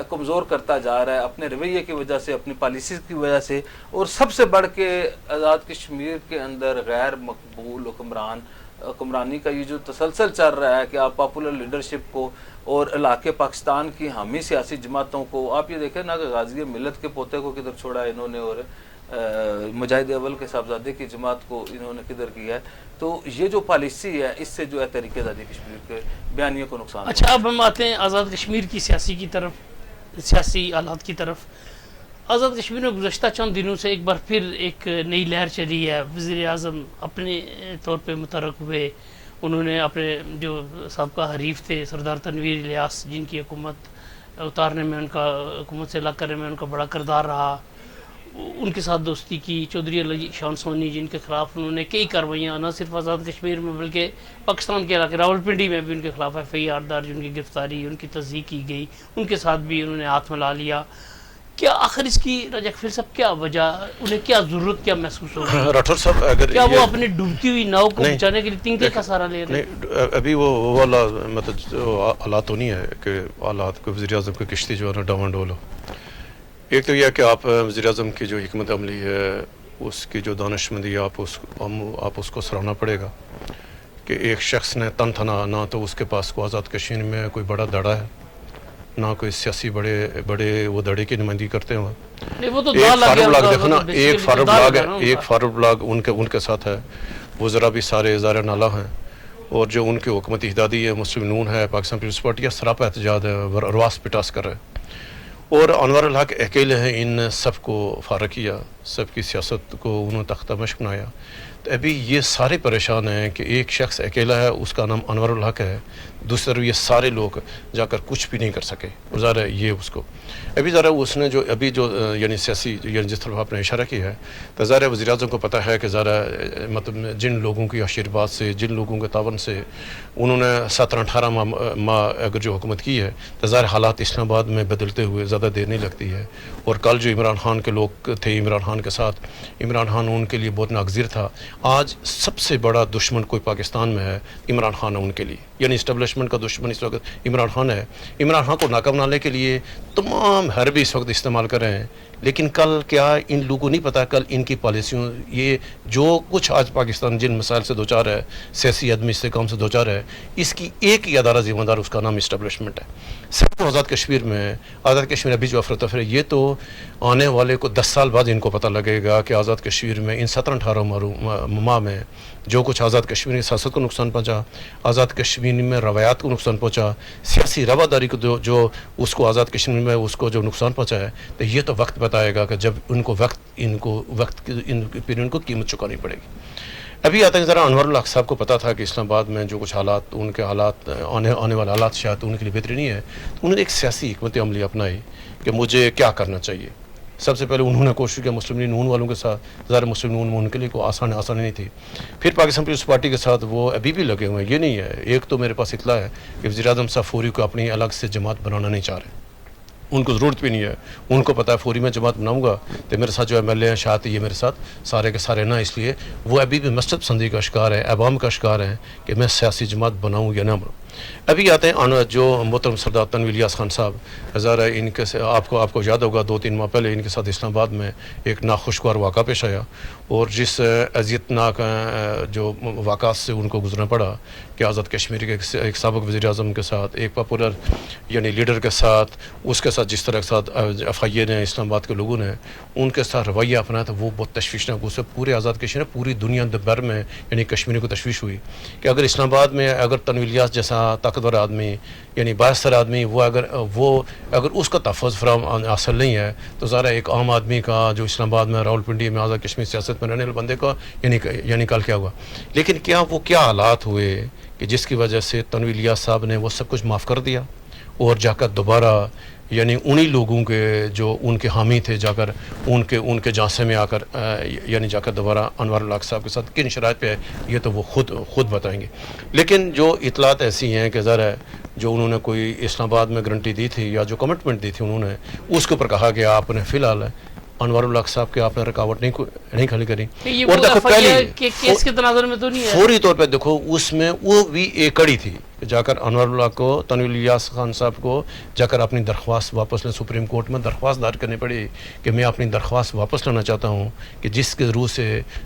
Speaker 4: کمزور کرتا جا رہا ہے، اپنے رویے کی وجہ سے، اپنی پالیسیز کی وجہ سے، اور سب سے بڑھ کے آزاد کشمیر کے اندر غیر مقبول حکمران حکمرانی کا یہ جو تسلسل چل رہا ہے کہ آپ پاپولر لیڈرشپ کو اور علاقے پاکستان کی حامی سیاسی جماعتوں کو، آپ یہ دیکھیں نا کہ غازی ملت کے پوتے کو کدھر چھوڑا ہے انہوں نے، اور مجاہد اول کے صاحبزادے کی جماعت کو انہوں نے کدھر کیا ہے. تو یہ جو پالیسی ہے اس سے جو ہے تحریک آزادی کشمیر کے بیانیے کو نقصان.
Speaker 1: اچھا اب ہم آتے ہیں آزاد کشمیر کی سیاسی حالات کی طرف. آزاد کشمیر میں گزشتہ چند دنوں سے ایک بار پھر ایک نئی لہر چلی ہے. وزیر اعظم اپنے طور پہ متحرک ہوئے. انہوں نے اپنے جو سابقہ حریف تھے سردار تنویر الیاس، جن کی حکومت اتارنے میں حکومت سے الگ کرنے میں ان کا بڑا کردار رہا، ان کے ساتھ دوستی کی. چودھری علی شان سونی جن کے خلاف انہوں نے کئی کارروائیاں نہ صرف آزاد کشمیر میں بلکہ پاکستان کے علاقے راولپنڈی میں بھی ان کے خلاف FIR درج، ان کی گرفتاری، ان کی تصدیق کی گئی، ان کے ساتھ بھی انہوں نے ہاتھ ملا لیا. کیا آخر اس کی رجک پھر سب کیا وجہ، انہیں کیا ضرورت کیا محسوس ہو رہی ہے؟
Speaker 3: راٹھور صاحب اگر
Speaker 1: کیا وہ اپنی ڈوبتی ہوئی ناؤ کو بچانے کے لیے تنکے کا سہارا لے رہے ہیں؟
Speaker 3: ابھی وہ مطلب حالات تو نہیں ہے کہ حالات کو وزیر اعظم کی کشتی جو ہے نا ڈاون ڈول ہو. ایک تو یہ ہے کہ آپ وزیر اعظم کی جو حکمت عملی ہے اس کی جو دانشمندی آپ اس کو سراہنا پڑے گا کہ ایک شخص نے تن تھنا، نہ تو اس کے پاس کو آزاد کشمیر میں کوئی بڑا دڑا ہے، نہ کوئی سیاسی بڑے وہ دڑے کی نمائندگی کرتے ہیں. ایک فاروق بلاگ ان کے ساتھ ہے، وہ ذرا بھی سارے ازار نالا ہیں، اور جو ان کی حکومت اتحادی ہے، مسلم نون ہے، پاکستان پیپلز پارٹی ہے، سراپا احتجاج ہے، رواس پٹاس کر رہے ہیں. اور انور الحق اکیلے ہیں ان سب کو فارغ کیا، سب کی سیاست کو انہوں نے تختہ مشق بنایا. تو ابھی یہ سارے پریشان ہیں کہ ایک شخص اکیلا ہے، اس کا نام انور الحق ہے، دوسری طرف یہ سارے لوگ جا کر کچھ بھی نہیں کر سکے. اور ظاہر ہے یہ اس کو ابھی ذرا اس نے جو ابھی جو یعنی سیاسی یعنی جس طرف آپ نے اشارہ کیا ہے، تو ظاہر ہے وزیر اعظم کو پتہ ہے کہ ذرا مطلب جن لوگوں کی آشیرواد سے، جن لوگوں کے تعاون سے انہوں نے 17-18 ماہ اگر جو حکومت کی ہے، تو ظاہر حالات اسلام آباد میں بدلتے ہوئے زیادہ دیر نہیں لگتی ہے. اور کل جو عمران خان کے لوگ تھے، عمران خان کے ساتھ، عمران خان ان کے لیے بہت ناگزیر تھا. آج سب سے بڑا دشمن کوئی پاکستان میں ہے عمران خان ہے ان کے لیے، یعنی اسٹیبلشمنٹ کا دشمن اس وقت عمران خان ہے. عمران خان کو ناکام بنانے کے لیے تمام حربی اس وقت استعمال کر رہے ہیں. لیکن کل کیا ان لوگوں کو نہیں پتا، کل ان کی پالیسیوں یہ جو کچھ آج پاکستان جن مسائل سے دوچار ہے، سیاسی عدمی استحکام سے دوچار ہے، اس کی ایک ہی ادارہ ذمہ دار، اس کا نام اسٹیبلشمنٹ ہے. صرف آزاد کشمیر میں ابھی جو افراتفری ہے، یہ تو آنے والے کو 10 سال بعد ان کو پتہ لگے گا کہ آزاد کشمیر میں ان 17-18 ماہ میں جو کچھ آزاد کشمیر کی سیاست کو نقصان پہنچا، آزاد کشمیر میں روایات کو نقصان پہنچا، سیاسی رواداری کو جو اس کو آزاد کشمیر میں اس کو جو نقصان پہنچا ہے، تو یہ تو وقت بتائے گا کہ جب ان کو قیمت چکانی پڑے گی. ابھی آتے ہیں ذرا انور الحق صاحب کو پتا تھا کہ اسلام آباد میں جو کچھ حالات، ان کے حالات آنے والے حالات شاید ان کے لیے بہتری نہیں ہے. تو انہوں نے ایک سیاسی حکمت عملی اپنائی کہ مجھے کیا کرنا چاہیے. سب سے پہلے انہوں نے کوشش کیا مسلم نون والوں کے ساتھ، ظاہر مسلم نون میں ان کے لیے کوئی آسانی نہیں تھی. پھر پاکستان پیپلز پارٹی کے ساتھ وہ ابھی بھی لگے ہوئے ہیں. یہ نہیں ہے، ایک تو میرے پاس اطلاع ہے کہ وزیر اعظم صاحب فوری کو اپنی الگ سے جماعت بنانا نہیں چاہ رہے، ان کو ضرورت بھی نہیں ہے. ان کو پتہ ہے فوری میں جماعت بناؤں گا تو میرے ساتھ جو MLA ہیں شاید یہ میرے ساتھ سارے کے سارے نہ، اس لیے وہ ابھی بھی مسجد پسندی کا شکار ہے، عوام کا شکار ہے کہ میں سیاسی جماعت بناؤں یا نہ بناؤں. ابھی آتے ہیں جو محترم سردار تنویر الیاس خان صاحب، ذرا ان کے آپ کو یاد ہوگا 2-3 ماہ پہلے ان کے ساتھ اسلام آباد میں ایک ناخوشگوار واقعہ پیش آیا، اور جس اذیتناک جو واقعات سے ان کو گزرنا پڑا کہ آزاد کشمیر کے ایک سابق وزیر اعظم کے ساتھ، ایک پاپولر یعنی لیڈر کے ساتھ، اس کے ساتھ جس طرح کے ساتھ FIA نے، اسلام آباد کے لوگوں نے ان کے ساتھ رویہ اپنایا تھا، وہ بہت تشویشناک. اس سے پورے آزاد کشمیر، پوری دنیا بھر میں یعنی کشمیری کو تشویش ہوئی کہ اگر اسلام آباد میں اگر تنویر الیاس جیسا طاقتور آدمی یعنی بااثر آدمی وہ اگر اس کا تحفظ فراہم حاصل نہیں ہے، تو ظاہر ایک عام آدمی کا جو اسلام آباد میں راولپنڈی میں آزاد کشمیر سیاست میں رہنے والے بندے کا یعنی کل کیا ہوا. لیکن کیا حالات ہوئے کہ جس کی وجہ سے تنویر الیاس صاحب نے وہ سب کچھ معاف کر دیا، اور جا کر دوبارہ یعنی انہی لوگوں کے جو ان کے حامی تھے جا کر ان کے جانسے میں آ کر یعنی جا کر دوبارہ انور الحق صاحب کے ساتھ کن شرائط پہ ہے یہ تو وہ خود بتائیں گے. لیکن جو اطلاعات ایسی ہیں کہ ذرا جو انہوں نے کوئی اسلام آباد میں گارنٹی دی تھی یا جو کمٹمنٹ دی تھی انہوں نے، اس کے اوپر کہا کہ آپ نے فی الحال انور الحق صاحب کے آپ نے رکاوٹ نہیں کھڑی کری. اور دیکھو پہلے
Speaker 1: کیس کے تناظر میں تو نہیں ہے،
Speaker 3: فوری طور پہ دیکھو اس میں وہ بھی ایک کڑی تھی जाकर अनवरुल्लाह को, तनवीर इलियास खान साहब को जाकर अपनी दरख्वास्त वापस लें। सुप्रीम कोर्ट में दरख्वास्त दायर करनी पड़ी कि मैं अपनी दरख्वास्त वापस लेना चाहता हूँ कि जिसके ज़रूर से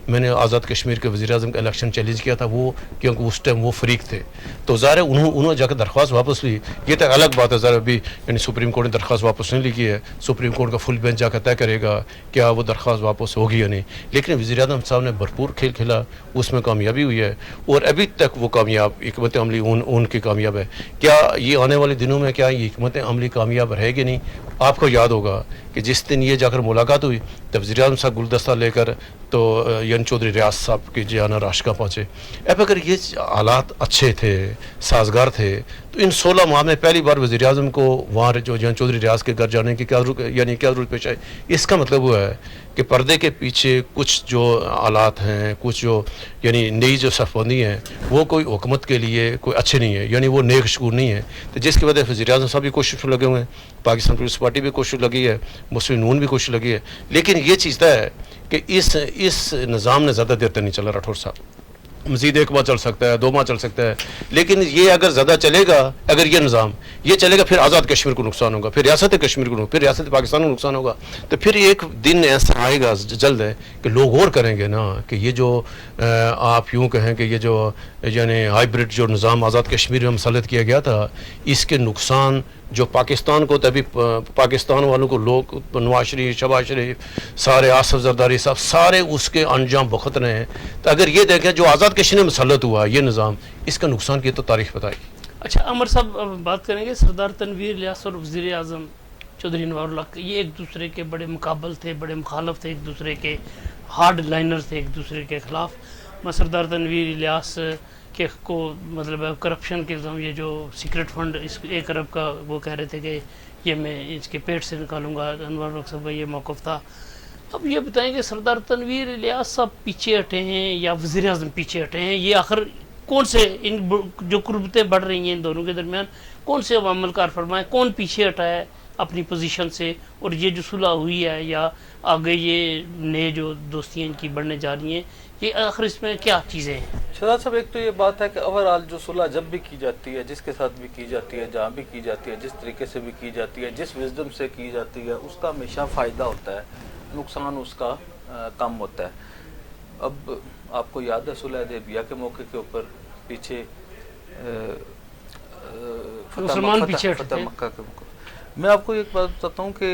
Speaker 3: मैंने आज़ाद कश्मीर के वज़ीर-ए-आज़म का इलेक्शन चैलेंज किया था, वो क्योंकि उस टाइम वो फरीक थे। तो ज़ाहिर है उन्होंने जाकर दरख्वास्त वापस ली। ये तो अलग बात है, ज़रा अभी यानी सुप्रीम कोर्ट ने दरख्वास्त वापस नहीं ली की है, सुप्रीम कोर्ट का फुल बेंच जाकर तय करेगा क्या वो दरख्वास्त वापस होगी या नहीं। लेकिन वज़ीर-ए-आज़म साहब ने भरपूर खेल खेला, उसमें कामयाबी हुई है और अभी तक वो कामयाब हिकमत अमली उनकी कामयाब है। क्या ये आने वाले दिनों में क्या ये हिकमत अमली कामयाब रहेगी नहीं? आपको याद होगा कि जिस दिन ये जाकर मुलाकात हुई तब वज़ीर-ए-आज़म साहब गुलदस्ता लेकर तो यन चौधरी रियाज साहब की जाना राशका पहुँचे। अब अगर ये हालात अच्छे थे, साजगार थे, तो इन 16 माह में पहली बार वज़ीर-ए-आज़म को वहाँ जो जन चौधरी रियाज के घर जाने की क्या ज़रूरत पेश आई? इसका मतलब हुआ है कि पर्दे के पीछे कुछ जो हालात हैं, कुछ जो यानी नई जो सफ़बंदी है, वो कोई हुकूमत के लिए कोई अच्छे नहीं है, यानी वो नेक शकूर नहीं है। तो जिसकी वजह से वज़ीर-ए-आज़म साहब भी कोशिश में लगे हुए हैं, पाकिस्तान पीपल्स पार्टी भी कोशिश लगी है, मुस्लिम नून भी कोशिश लगी है। लेकिन ये चीज़ है कि इस निज़ाम ने ज़्यादा देर तक नहीं चला। राठौर साहब मज़ीद 1 माह चल सकता है, 2 माह चल सकता है, लेकिन ये अगर ज़्यादा चलेगा, अगर ये निज़ाम ये चलेगा, फिर आज़ाद कश्मीर को नुकसान होगा, फिर रियासत कश्मीर को, फिर रियासत पाकिस्तान को नुकसान होगा। तो फिर एक दिन ऐसा आएगा जल्द है कि लोग और करेंगे ना कि ये जो आप यूँ कहें कि ये जो यानी हाइब्रिड जो निज़ाम आज़ाद कश्मीर में मुसल्लत किया गया था, इसके नुकसान जो पाकिस्तान को, तभी पाकिस्तान वालों को लोग नवाज शरीफ, शहबाज शरीफ, सारे आसफ जरदारी साहब सारे उसके अंजाम भुगत रहे हैं। तो अगर ये देखें जो आज़ाद कश्मीर में मुसल्लत हुआ ये निज़ाम, इसका नुकसान की तो तारीख बताएगी।
Speaker 1: अच्छा अमर साहब, अब बात करेंगे सरदार तनवीर इलियास और वज़ीर-ए-आज़म चौधरी अनवरुल्लाह, ये एक दूसरे के बड़े मुकाबल थे, बड़े मुखालफ थे, एक दूसरे के हार्ड लाइनर थे एक दूसरे के ख़िलाफ़। मैं सरदार तनवीर इलियास के को मतलब करप्शन के इल्ज़ाम, ये जो सीक्रेट फंड इस 1 अरब का वो कह रहे थे कि ये मैं इसके पेट से निकालूंगा, अनवर साहब का ये मौक़िफ़ था। अब ये बताएंगे सरदार तनवीर इलियास साहब पीछे हटे हैं या वज़ीर-ए-आज़म पीछे हटे हैं? ये आखिर कौन से इन जो कुर्बतें बढ़ रही हैं इन दोनों के दरमियान, कौन से अमल कार फरमाएँ, कौन पीछे हटा है अपनी पोजीशन से, और ये जो सुलह हुई है या आगे ये नए जो दोस्तियाँ इनकी बढ़ने जा रही हैं, ये आखिर इसमें क्या चीज़ें हैं?
Speaker 4: शहजाद साहब, एक तो ये बात है कि ओवरऑल जो सुलह जब भी की जाती है, जिसके साथ भी की जाती है, जहाँ भी की जाती है, जिस तरीके से भी की जाती है, जिस विजडम से की जाती है, उसका हमेशा फ़ायदा होता है, नुकसान उसका कम होता है। अब आपको याद है सुलह हुदैबिया के मौके के ऊपर पीछे फतह मक्का के मौके, मैं आपको एक बात बताता हूँ कि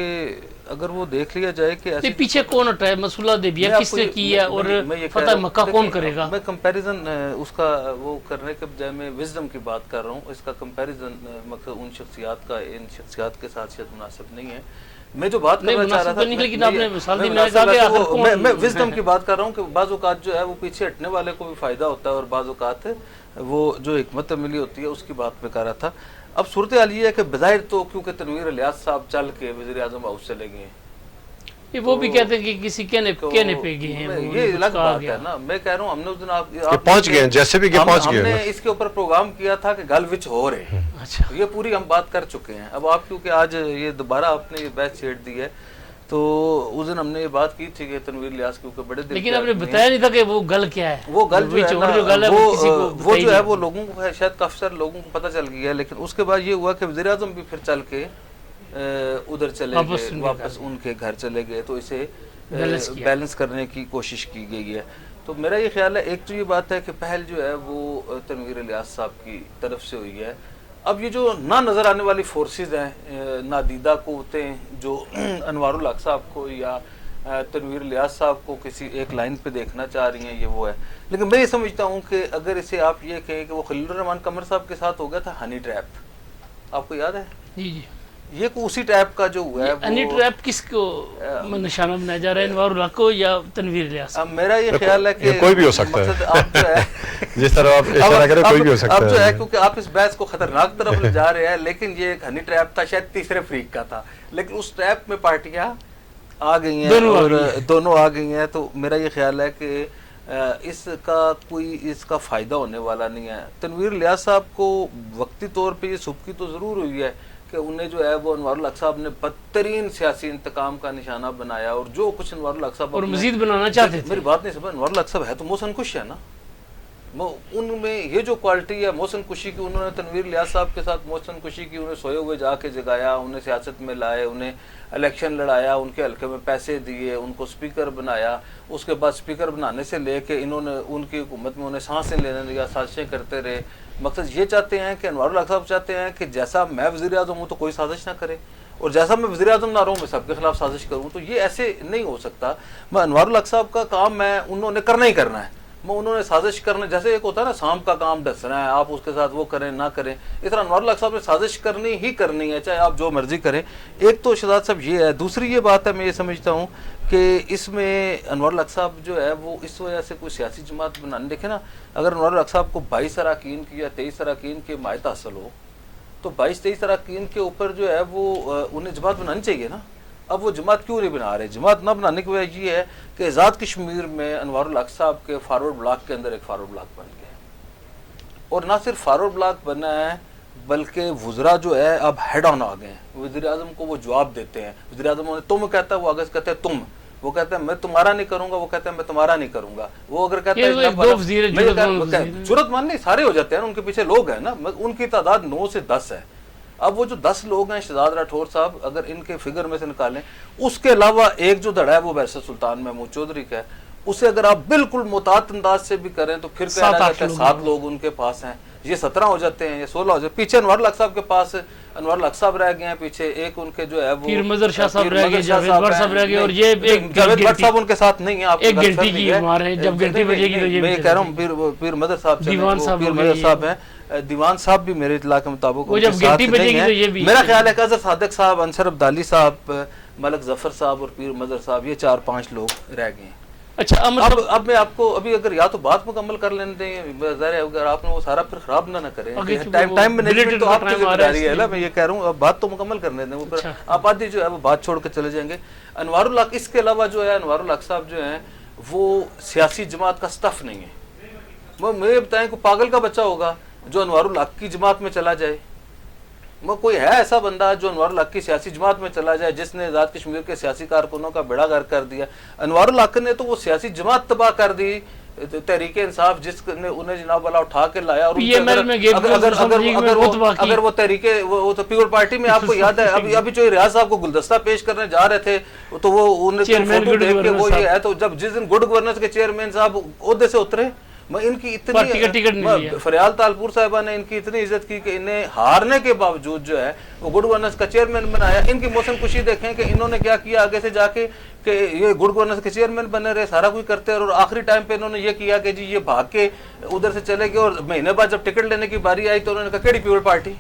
Speaker 4: अगर वो देख लिया जाए कि ऐसे
Speaker 1: पीछे कौन हटा है, सुलह हुदैबिया किसने की है और फतह मक्का कौन करेगा?
Speaker 4: मैं कंपैरिजन उसका वो करने के बजाय मैं विजडम की बात कर रहा हूँ। इसका कंपैरिजन मकसद उन शख्सियात का इन शख्सियात के साथ शायद मुनासिब नहीं है। मैं जो बात करना चाह रहा था,
Speaker 1: लेकिन आपने मिसाल दी, मैंने कहा कि आखिर कौन,
Speaker 4: मैं विजडम की बात कर रहा हूँ कि बाज़ औक़ात जो है वो पीछे हटने वाले को भी फ़ायदा होता है और बाज़ औक़ात वो जो हिकमत अमली होती है उसकी बात मैं कर रहा था। अब सूरत हाल ये है कि बज़ाहिर तो क्योंकि तनवीर इलियास साहब चल के वज़ीर-ए-आज़म हाउस चले गए हैं,
Speaker 1: ये वो भी कहते हैं कि किसी कहने पे गए हैं,
Speaker 4: ये अलग बात है ना। मैं कह रहा हूँ हमने उस दिन आप
Speaker 3: पहुंच गए, जैसे भी पहुंच गए,
Speaker 4: हमने इसके ऊपर प्रोग्राम किया था कि गल विच हो रहे हैं।
Speaker 1: अच्छा,
Speaker 4: ये पूरी हम बात कर चुके हैं। अब आप क्योंकि आज ये दोबारा आपने ये बैच छेड़ दी है, तो उस दिन हमने ये बात की थी कि तनवीर इलियास क्योंकि बड़े दिन,
Speaker 1: लेकिन आपने बताया नहीं था कि वो गल क्या है।
Speaker 4: वो गल जो है
Speaker 1: वो
Speaker 4: जो है वो लोगों को शायद काफी सारे लोगों को पता चल गया है। लेकिन उसके बाद ये हुआ कि वज़ीर-ए-आज़म भी फिर चल के उधर चले गए, वापस उनके घर चले गए, तो इसे बैलेंस करने की कोशिश की गई है। तो मेरा ये ख्याल है, एक तो ये बात है कि पहल जो है वो तनवीर इलियास साहब की तरफ से हुई है। अब ये जो ना नज़र आने वाली फोर्सेस हैं, नादीदा क़ुव्वतें जो अनवारुल हक साहब को या तनवीर इलियास साहब को किसी एक लाइन पे देखना चाह रही हैं, ये वो है। लेकिन मैं ये समझता हूँ कि अगर इसे आप ये कहें कि वो खलीलुर रहमान कमर साहब के साथ हो गया था हनी ट्रैप, आपको याद है?
Speaker 1: जी जी,
Speaker 4: ये उसी टाइप का जो हुआ है।
Speaker 1: हनी ट्रैप किसको निशाना बनाया जा रहा है, अनवारुल हक को या तनवीर इलियास?
Speaker 4: अब मेरा ये ख्याल है कि
Speaker 3: कोई भी हो सकता है।
Speaker 4: आप जो है
Speaker 3: जिस तरह आप इशारा करें कोई भी हो सकता है।
Speaker 4: अब जो है क्योंकि आप इस बैच को खतरनाक तरफ ले जा रहे हैं, लेकिन ये एक हनी ट्रैप था, शायद तीसरे फ्रीक का था, लेकिन उस ट्रैप में पार्टियां आ गई हैं और दोनों आ गई हैं। तो मेरा ये ख्याल है कि इसका फ़ायदा होने वाला नहीं है। तनवीर इलियास साहब को वक्ती तौर पे ये सुबकी तो ज़रूर हुई है कि उन्हें जो है वो अनवारुल हक साहब ने बदतरीन सियासी इंतकाम का निशाना बनाया, और जो कुछ अनवारुल हक साहब
Speaker 1: और मजीद बनाना चाहते थे।
Speaker 4: मेरी बात नहीं समझ, अनवारुल हक साहब है तो मोहसन कुश है ना, उनमें ये जो क्वालिटी है मोहसिन कुशी की, उन्होंने तनवीर लियाज साहब के साथ मोहसिन कुशी की उन्हें सोए हुए जाके जगाया, उन्हें सियासत में लाए, उन्हें इलेक्शन लड़ाया, उनके हल्के में पैसे दिए, उनको स्पीकर बनाया, उसके बाद स्पीकर बनाने से लेके इन्होंने उनकी हुकूमत में उन्हें सांसें लेने दिया, साजिशें करते रहे। मकसद ये चाहते हैं कि अनवारुल हक साहब चाहते हैं कि जैसा मैं वज़ीर आज़म हूँ तो कोई साजिश ना करे, और जैसा मैं वज़ीर आज़म ना रहूँ मैं सबके खिलाफ साजिश करूँ। तो ये ऐसे नहीं हो सकता। मैं अनवारुल हक साहब का काम मैं उन्होंने करना ही करना है, मैं उन्होंने साजिश करने, जैसे एक होता है ना सांप का काम डसना है, आप उसके साथ वो करें ना करें, इस तरह अनवारुल हक साहब ने साजिश करनी ही करनी है, चाहे आप जो मर्जी करें। एक तो शहजाद साहब ये है, दूसरी ये बात है, मैं ये समझता हूँ कि इसमें अनवारुल हक साहब जो है वो इस वजह से कोई सियासी जमात बनाने, देखे ना, अगर अनवारुल हक साहब को 22 अरकान की या 23 अरकान की हिमायत हासिल हो तो 22-23 अरकान के ऊपर जो है वो उन्हें जमात बनानी चाहिए ना। अब वो जमात क्यों नहीं बना रहे? जमात ना बनाने की वजह ये है कि आज़ाद कश्मीर में अनवारुल हक साहब के फारवर्ड ब्लॉक के अंदर एक फारवर्ड ब्लॉक बन गया, और ना सिर्फ फारवर्ड ब्लॉक बना है बल्कि वुज़रा जो है अब हेड ऑन आ गए हैं, वज़ीर आज़म को वो जवाब देते हैं। वज़ीर आज़म उन्हें तुम कहता है, वो आगे से कहते हैं तुम, वो कहते हैं मैं तुम्हारा नहीं करूंगा, वो कहते हैं मैं तुम्हारा नहीं करूंगा, वो अगर कहते हैं जरूरत मान नहीं, सारे हो जाते हैं, उनके पीछे लोग हैं ना, उनकी तादाद 9 से 10 है। अब वो जो 10 लोग हैं शहजाद राठौर साहब अगर इनके फिगर में से निकालें, उसके अलावा एक जो धड़ा है वो बैरिस्टर सुल्तान महमूद चौधरी का है, उसे अगर आप बिल्कुल मुतात अंदाज से भी करें तो फिर 7 लोग उनके पास हैं, ये 17 हो जाते हैं, ये 16 हो जाते हैं। पीछे अनवारुल हक साहब के पास अनवारुल हक साहब रह गए हैं, पीछे एक उनके जो है वो
Speaker 1: पीर मदर शाह साहब रह गए, जावेद भट्ट साहब रह गए, और ये
Speaker 4: जावेद भट्ट साहब उनके साथ नहीं है। आप
Speaker 1: एक घंटी की मार है, जब घंटी बजेगी तो ये
Speaker 4: मैं कह रहा हूँ पीर मदर साहब, पीर मदर साहब हैं, दीवान साहब भी मेरे इतला के मुताबिक
Speaker 1: वो जब घंटी बजेगी तो ये भी,
Speaker 4: मेरा ख्याल है कि सादिक साहब, अंसर अब्दाली साहब, मलक जफर साहब और पीर मदर साहब, ये 4-5 लोग रह गए हैं।
Speaker 1: अच्छा
Speaker 4: अब मैं आपको अभी अगर या तो बात मुकम्मल कर लेने दें, अगर आपने वो सारा फिर खराब ना करें, टाइम मैनेजमेंट तो आपकी जिम्मेदारी है ना, मैं ये कह रहा हूँ अब बात तो मुकम्मल करने दें, वो आप आदि जो है वो बात छोड़ के चले जाएंगे। अनवारुल हक इसके अलावा जो है अनवारुल हक साहब जो हैं वो सियासी जमात का स्टफ नहीं है। वो मुझे बताएं कोई पागल का बच्चा होगा जो अनवारुल हक की जमात में चला जाए? वो कोई है ऐसा बंदा जो अनवारुल हक की सियासी जमात में चला जाए जिसने आज़ाद कश्मीर के सियासी कारकुनों का बेड़ा गर्क कर दिया? अनवारुल हक ने तो वो सियासी जमात तबाह कर दी, तहरीक इंसाफ जिसने उन्हें जनाब वाला उठा के लाया, और अगर वो तहरीके वो तो पीपल पार्टी में आपको याद है अभी जो रियाज साहब को गुलदस्ता पेश करने जा रहे थे तो वो उन्हें फोटो देख के वो ये है, तो जब जिस दिन गुड गवर्नेंस के चेयरमैन साहब ओहदे से उतरे, मैं इनकी इतनी फरियाल तालपुर साहिबा ने इनकी इतनी इज्जत की कि इन्हें हारने के बावजूद जो है वो गुड गवर्नेंस का चेयरमैन बनाया। इनकी मोहसिन कुशी देखें कि इन्होंने क्या किया आगे से जाके कि ये गुड गवर्नेंस के चेयरमैन बने रहे, सारा कुछ करते रहे, और आखिरी टाइम पे इन्होंने ये किया कि जी ये भाग के उधर से चले गए, और महीने बाद जब टिकट लेने की बारी आई तो उन्होंने कहा केड़ी पीपल पार्टी,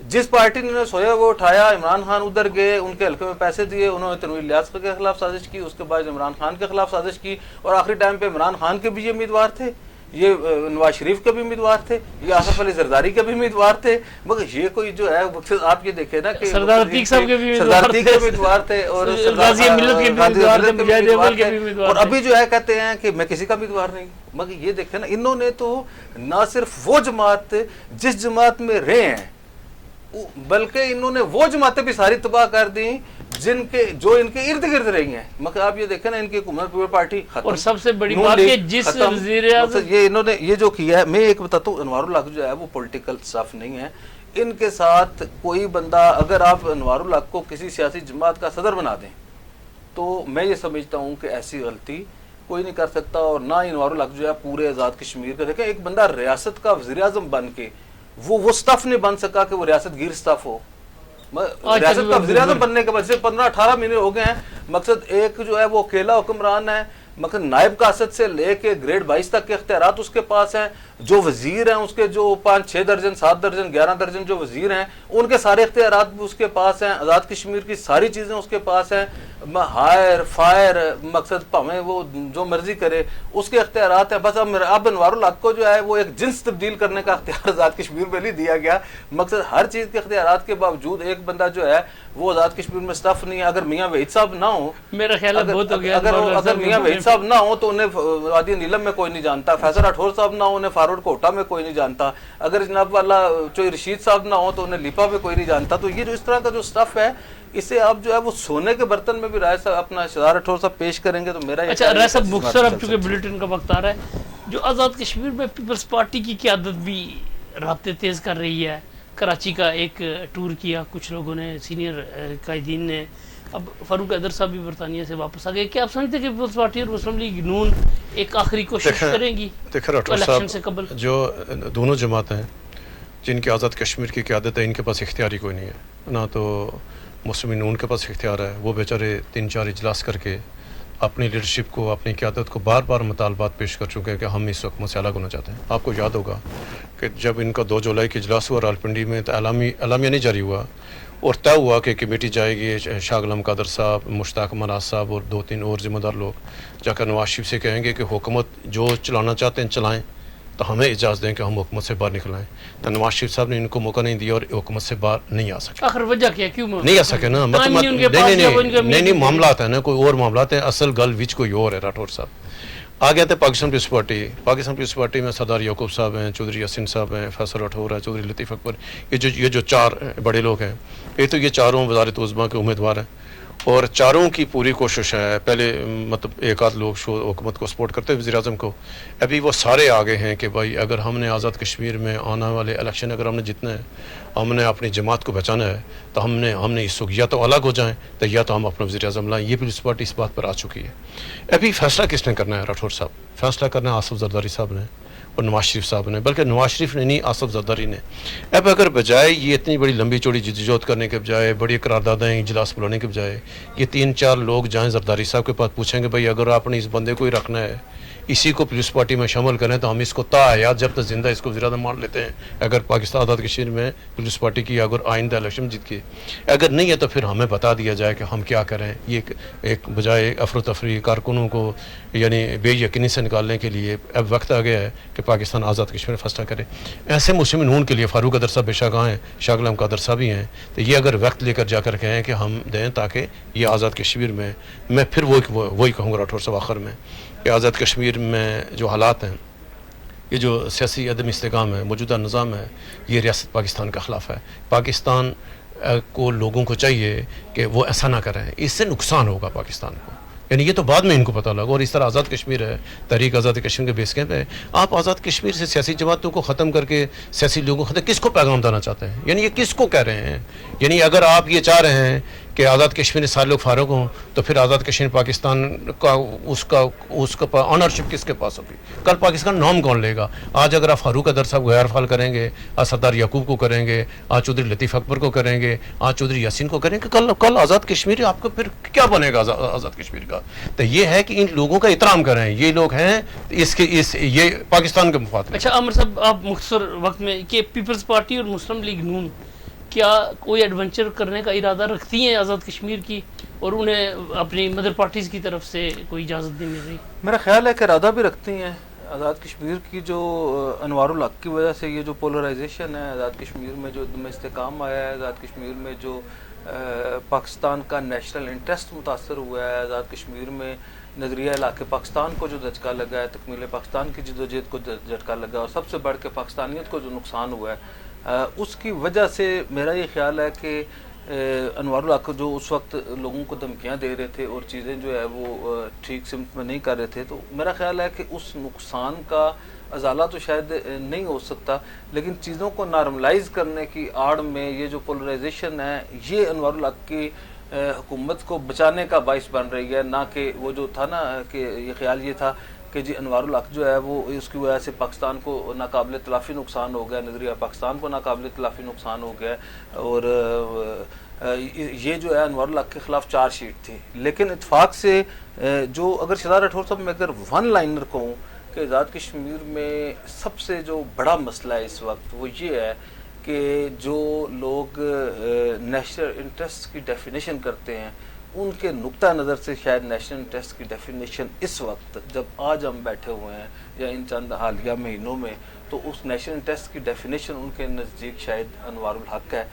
Speaker 4: जिस पार्टी ने सोया वो उठाया, इमरान खान उधर गए, उनके हल्के में पैसे दिए, उन्होंने तनवीर लियाज के खिलाफ साजिश की, उसके बाद इमरान खान के खिलाफ साजिश की, और आखिरी टाइम पे इमरान खान के भी ये उम्मीदवार थे, ये नवाज शरीफ के भी उम्मीदवार थे, ये आसफ अली जरदारी के भी उम्मीदवार थे, मगर ये कोई जो है आप ये देखे ना कि
Speaker 1: सरदार अतीक साहब के भी
Speaker 4: उम्मीदवार थे, और और अभी जो है कहते हैं कि मैं किसी का उम्मीदवार नहीं। मगर ये देखे ना, इन्होंने तो ना सिर्फ वो जमात जिस जमात में रहे हैं बल्कि इन्होंने वो जमातें भी सारी तबाह कर दी जिनके जो इनके इर्द गिर्द रही हैं। मगर आप ये देखें ना, इनकी हुकूमत पीपल पार्टी खत्म,
Speaker 1: और सबसे बड़ी बात है जिस वज़ीर-ए-आज़म
Speaker 4: ये इन्होंने ये जो किया है, मैं एक बताता हूँ, अनवारुल हक जो है वो पॉलिटिकल स्टाफ नहीं है। इनके साथ कोई बंदा अगर आप अनवारुल हक को किसी सियासी जमात का सदर बना दें तो मैं ये समझता हूँ कि ऐसी गलती कोई नहीं कर सकता, और ना ही अनवारुल हक जो है पूरे आज़ाद कश्मीर का, देखें एक बंदा रियासत का वज़ीर-ए-आज़म बन के वो स्टाफ नहीं बन सका कि वो रियासत गिर स्टाफ हो। रियासत का वज़ीर-ए-आज़म बनने के बाद से 15-18 महीने हो गए हैं, मकसद एक जो है वो अकेला हुक्मरान है, मगर नायब कासद से लेके ग्रेड 22 तक के इख्तियारात उसके पास हैं, जो वजीर हैं उसके जो 5-6 दर्जन 7 दर्जन 11 दर्जन जो वजीर हैं उनके सारे इख्तियारात भी उसके पास हैं, आज़ाद कश्मीर की सारी चीज़ें उसके पास हैं, हायर फायर मकसद भावें वो जो मर्जी करे उसके इख्तियारात हैं। बस अब अनवारुल हक को जो है वो एक जिन्स तब्दील करने का इख्तियार आज़ाद कश्मीर में नहीं दिया गया, मकसद हर चीज़ के इख्तियारात के बावजूद एक बंदा जो है वो आज़ाद कश्मीर में स्टफ नहीं है। अगर मियाँ वहीद साहब ना हो,
Speaker 1: मेरा ख्याल है बहुत हो गया,
Speaker 4: अगर मियाँ वहीद صاحب نہ ہو تو انہیں وادی نیلم میں کوئی نہیں جانتا, فیصل راٹھور صاحب نہ ہو انہیں فارورڈ کوٹا میں کوئی نہیں جانتا, اگر جناب والا چوئی رشید صاحب نہ ہو تو انہیں لیپا میں کوئی نہیں جانتا. تو یہ جو اس طرح کا جو سٹف ہے اسے آپ جو ہے وہ سونے کے برتن میں بھی رائے صاحب اپنا شہزاد راٹھور صاحب پیش کریں گے تو میرا یہ
Speaker 1: اچھا رائے صاحب مختصر اب چونکہ بلیٹن کا وقت آ رہا ہے, جو آزاد کشمیر میں پیپلز پارٹی کی قیادت بھی رابطے تیز کر رہی ہے, کراچی کا ایک ٹور کیا کچھ لوگوں نے, سینئر قائدین نے, اب فاروق حیدر صاحب بھی برطانیہ سے واپس آ گئے, کیا آپ سمجھتے ہیں کہ پیپلز پارٹی اور مسلم لیگ نون ایک آخری کوشش کریں گی
Speaker 3: دیکھیں راٹھور
Speaker 1: الیکشن سے
Speaker 3: صاحب
Speaker 1: قبل؟
Speaker 3: جو دونوں جماعتیں جن کی آزاد کشمیر کی قیادت ہے ان کے پاس اختیاری کوئی نہیں ہے, نہ تو مسلم نون کے پاس اختیار ہے. وہ بیچارے 3-4 اجلاس کر کے اپنی لیڈرشپ کو, اپنی قیادت کو بار بار مطالبات پیش کر چکے ہیں کہ ہم اس حکومت سے الگ ہونا چاہتے ہیں. آپ کو یاد ہوگا کہ جب ان کا 2 جولائی کی اجلاس ہوا راولپنڈی میں تو اعلامیہ نہیں جاری ہوا اور طے ہوا کہ کمیٹی جائے گی, شاہ غلام قادر صاحب, مشتاق مناز صاحب اور 2-3 اور ذمہ دار لوگ جا کر نواز شریف سے کہیں گے کہ حکومت جو چلانا چاہتے ہیں چلائیں, تو ہمیں اجازت دیں کہ ہم حکومت سے باہر نکلائیں. تو نواز شریف صاحب نے ان کو موقع نہیں دیا اور حکومت سے باہر نہیں آ سکے.
Speaker 1: آخر وجہ کیا, کیوں
Speaker 3: نہیں آ سکے نا, نہیں معاملات ہیں نا, کوئی اور معاملات ہیں, اصل گل وچ کوئی اور ہے. راٹھور صاحب آ گئے تھے پاکستان پیپلز پارٹی. پاکستان پیپلز پارٹی میں سردار یعقوب صاحب ہیں, چودھری یاسین صاحب ہیں, فیصل راٹھور ہے, چودھری لطیف اکبر, یہ جو 4 بڑے لوگ ہیں, یہ تو یہ چاروں وزارت عظمیٰ کے امیدوار ہیں اور چاروں کی پوری کوشش ہے. پہلے مطلب 1-8 لوگ حکومت کو سپورٹ کرتے وزیر اعظم کو, ابھی وہ سارے آگے ہیں کہ بھائی اگر ہم نے آزاد کشمیر میں آنے والے الیکشن اگر ہم نے جتنا ہے, ہم نے اپنی جماعت کو بچانا ہے, تو ہم نے اس وقت یا تو الگ ہو جائیں تو یا تو ہم اپنا وزیر اعظم لائیں. یہ پیپلز پارٹی اس بات پر آ چکی ہے. ابھی فیصلہ کس نے کرنا ہے راٹھور صاحب؟ فیصلہ کرنا ہے آصف زرداری صاحب نے اور نواز شریف صاحب نے, بلکہ نواز شریف نے نہیں, آصف زرداری نے. اب اگر بجائے یہ اتنی بڑی لمبی چوڑی جدوجہد کرنے کے بجائے, بڑی قراردادیں اجلاس بلانے کے بجائے, یہ 3-4 لوگ جائیں زرداری صاحب کے پاس, پوچھیں کہ بھائی اگر آپ نے اس بندے کو ہی رکھنا ہے, اسی کو پیپلز پارٹی میں شامل کریں, تو ہم اس کو تا حیات جب تک زندہ اس کو وزیر اعظم مان لیتے ہیں. اگر پاکستان آزاد کشمیر میں پیپلز پارٹی کی اگر آئندہ الیکشن جیت کے, اگر نہیں ہے تو پھر ہمیں بتا دیا جائے کہ ہم کیا کریں. یہ ایک بجائے افرتفری کارکنوں کو یعنی بے یقینی سے نکالنے کے لیے اب وقت آ گیا ہے کہ پاکستان آزاد کشمیر فیصلہ کرے. ایسے مسلم نون کے لیے فاروق حیدر صاحب بے شک ہیں, شاہ غلام قادر صاحب ہی ہیں, تو یہ اگر وقت لے کر جا کر کہیں کہ ہم دیں تاکہ یہ آزاد کشمیر میں پھر وہی کہوں گا راٹھور صاحب آخر میں کہ آزاد کشمیر میں جو حالات ہیں, یہ جو سیاسی عدم استحکام ہے, موجودہ نظام ہے, یہ ریاست پاکستان کے خلاف ہے. پاکستان کو لوگوں کو چاہیے کہ وہ ایسا نہ کریں, اس سے نقصان ہوگا پاکستان کو. یعنی یہ تو بعد میں ان کو پتہ لگا. اور اس طرح آزاد کشمیر ہے, تحریک آزاد کشمیر کے بیس کیمپ ہے, آپ آزاد کشمیر سے سیاسی جماعتوں کو ختم کر کے سیاسی لوگوں کو کس کو پیغام دینا چاہتے ہیں؟ یعنی یہ کس کو کہہ رہے ہیں؟ یعنی اگر آپ یہ چاہ رہے ہیں کہ آزاد کشمیر سے سارے لوگ فارغ ہوں, تو پھر آزاد کشمیر پاکستان کا اس کا آنرشپ کس کے پاس ہوگی؟ کل پاکستان نام کون لے گا؟ آج اگر آپ فاروق حیدر صاحب غیر فعال کریں گے, آج سردار یعقوب کو کریں گے, آج چودھری لطیف اکبر کو کریں گے, آج چودھری یاسین کو کریں گے, کل آزاد کشمیر آپ کو پھر کیا بنے گا آزاد کشمیر کا؟ تو یہ ہے کہ ان لوگوں کا احترام کریں. یہ لوگ ہیں یہ پاکستان کے مفاد میں.
Speaker 1: اچھا عامر صاحب, آپ مختصر وقت میں کہ پیپلز پارٹی اور مسلم لیگ نون کیا کوئی ایڈونچر کرنے کا ارادہ رکھتی ہیں آزاد کشمیر کی, اور انہیں اپنی مدر پارٹیز کی طرف سے کوئی اجازت نہیں مل رہی؟
Speaker 4: میرا خیال ہے کہ ارادہ بھی رکھتی ہیں. آزاد کشمیر کی جو انوار الحق کی وجہ سے یہ جو پولرائزیشن ہے, آزاد کشمیر میں جو عدم استحکام آیا ہے, آزاد کشمیر میں جو پاکستان کا نیشنل انٹرسٹ متاثر ہوا ہے, آزاد کشمیر میں نظریہ علاقے پاکستان کو جو دھچکا لگا ہے, تکمیل پاکستان کی جدوجہد کو جھٹکا لگا, اور سب سے بڑھ کے پاکستانیت کو جو نقصان ہوا ہے, اس کی وجہ سے میرا یہ خیال ہے کہ انوار الحق جو اس وقت لوگوں کو دھمکیاں دے رہے تھے اور چیزیں جو ہے وہ ٹھیک سمت میں نہیں کر رہے تھے, تو میرا خیال ہے کہ اس نقصان کا ازالہ تو شاید نہیں ہو سکتا, لیکن چیزوں کو نارملائز کرنے کی آڑ میں یہ جو پولرائزیشن ہے, یہ انوار الحق کی حکومت کو بچانے کا باعث بن رہی ہے. نہ کہ وہ جو تھا نا کہ یہ خیال یہ تھا کہ جی انوار الحق جو ہے وہ اس کی وجہ سے پاکستان کو ناقابل تلافی نقصان ہو گیا, نظریہ پاکستان کو ناقابل تلافی نقصان ہو گیا, اور یہ جو ہے انوار الحق کے خلاف چارج شیٹ تھی. لیکن اتفاق سے جو اگر شہزاد راٹھور صاحب میں اگر ون لائنر کہوں کہ آزاد کشمیر میں سب سے جو بڑا مسئلہ ہے اس وقت وہ یہ ہے کہ جو لوگ نیشنل انٹرسٹ کی ڈیفینیشن کرتے ہیں, ان کے نقطہ نظر سے شاید نیشنل انٹرسٹ کی ڈیفینیشن اس وقت جب آج ہم بیٹھے ہوئے ہیں یا ان چند حالیہ مہینوں میں, تو اس نیشنل انٹرسٹ کی ڈیفینیشن ان کے نزدیک شاید انوار الحق ہے.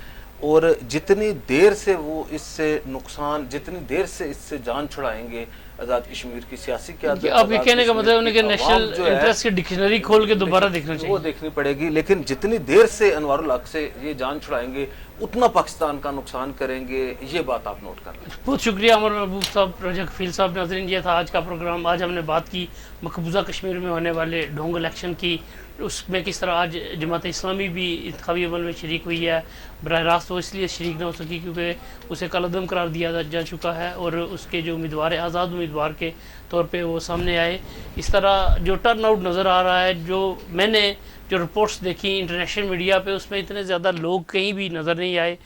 Speaker 4: اور جتنی دیر سے وہ اس سے نقصان, جتنی دیر سے اس سے جان چھڑائیں گے, आज़ाद कश्मीर की सियासी क़यादत,
Speaker 1: आपके
Speaker 4: आज़ाद
Speaker 1: कहने का
Speaker 4: कश्मीर
Speaker 1: मतलब उन्हें
Speaker 4: की
Speaker 1: कि
Speaker 4: आवाम
Speaker 1: नेशनल
Speaker 4: जो है,
Speaker 1: इंटरेस्ट की डिक्शनरी खोल के दोबारा देखना
Speaker 4: वो
Speaker 1: चाहिए।
Speaker 4: देखनी पड़ेगी। लेकिन जितनी देर से अनवारुल हक से ये जान छुड़ाएंगे उतना पाकिस्तान का नुकसान करेंगे, ये बात आप नोट कर लें।
Speaker 1: बहुत शुक्रिया अमर महबूब साहब, रजा कफील साहब। नाज़रीन, ये था आज का प्रोग्राम। आज हमने बात की मकबूजा कश्मीर में होने वाले ढोंग इलेक्शन की, उसमें किस तरह आज जमात इस्लामी भी इंतखाबी अमल में शरीक हुई है। बराह रास्त वो इसलिए शरीक ना हो सकी क्योंकि उसे कलअदम करार दिया जा चुका है और उसके जो उम्मीदवार है आज़ाद उम्मीदवार के तौर पे वो सामने आए। इस तरह जो टर्न आउट नज़र आ रहा है, जो मैंने जो रिपोर्ट्स देखी इंटरनेशनल मीडिया पे, उसमें इतने ज़्यादा लोग कहीं भी नज़र नहीं आए,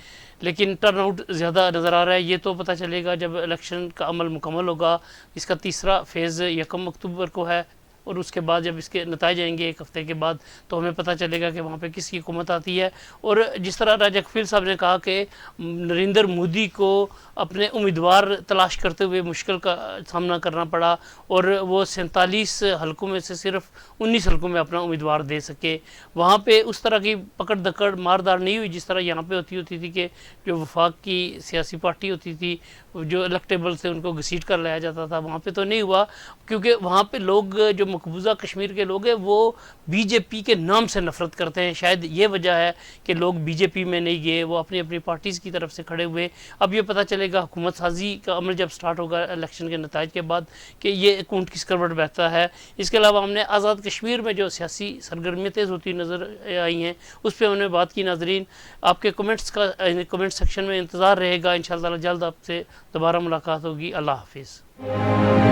Speaker 1: लेकिन टर्न आउट ज़्यादा नज़र आ रहा है। ये तो पता चलेगा जब इलेक्शन का अमल मुकम्मल होगा। इसका तीसरा फेज़ 1 अक्टूबर को है और उसके बाद जब इसके नताइज आएंगे 1 हफ्ते के बाद, तो हमें पता चलेगा कि वहाँ पे किसकी हुकूमत आती है। और जिस तरह राजा कफील साहब ने कहा कि नरेंद्र मोदी को अपने उम्मीदवार तलाश करते हुए मुश्किल का सामना करना पड़ा और वो 47 हलकों में से सिर्फ 19 हलकों में अपना उम्मीदवार दे सके। वहाँ पे उस तरह की पकड़ दकड़ मारदार नहीं हुई जिस तरह यहाँ पे होती थी कि जो वफाक की सियासी पार्टी होती थी, जो इलेक्टेबल थे उनको घसीट कर लाया जाता था। वहाँ पे तो नहीं हुआ क्योंकि वहाँ पे लोग जो मकबूजा कश्मीर के लोग हैं वो बीजेपी के नाम से नफरत करते हैं। शायद ये वजह है कि लोग बीजेपी में नहीं गए, वो अपनी अपनी पार्टीज़ की तरफ से खड़े हुए। अब ये पता चलेगा हुकूमत साजी का अमल जब स्टार्ट होगा इलेक्शन के नताइज के बाद कि ये कौन किस करवट बहता है। इसके अलावा हमने आज़ाद कश्मीर में जो सियासी सरगर्मियाँ तेज़ होती नज़र आई हैं उस पर हमने बात की। नाजरीन, आपके कमेंट्स का कमेंट सेक्शन में इंतज़ार रहेगा। इंशाअल्लाह जल्द आपसे दोबारा मुलाकात होगी। अल्लाह हाफिज़।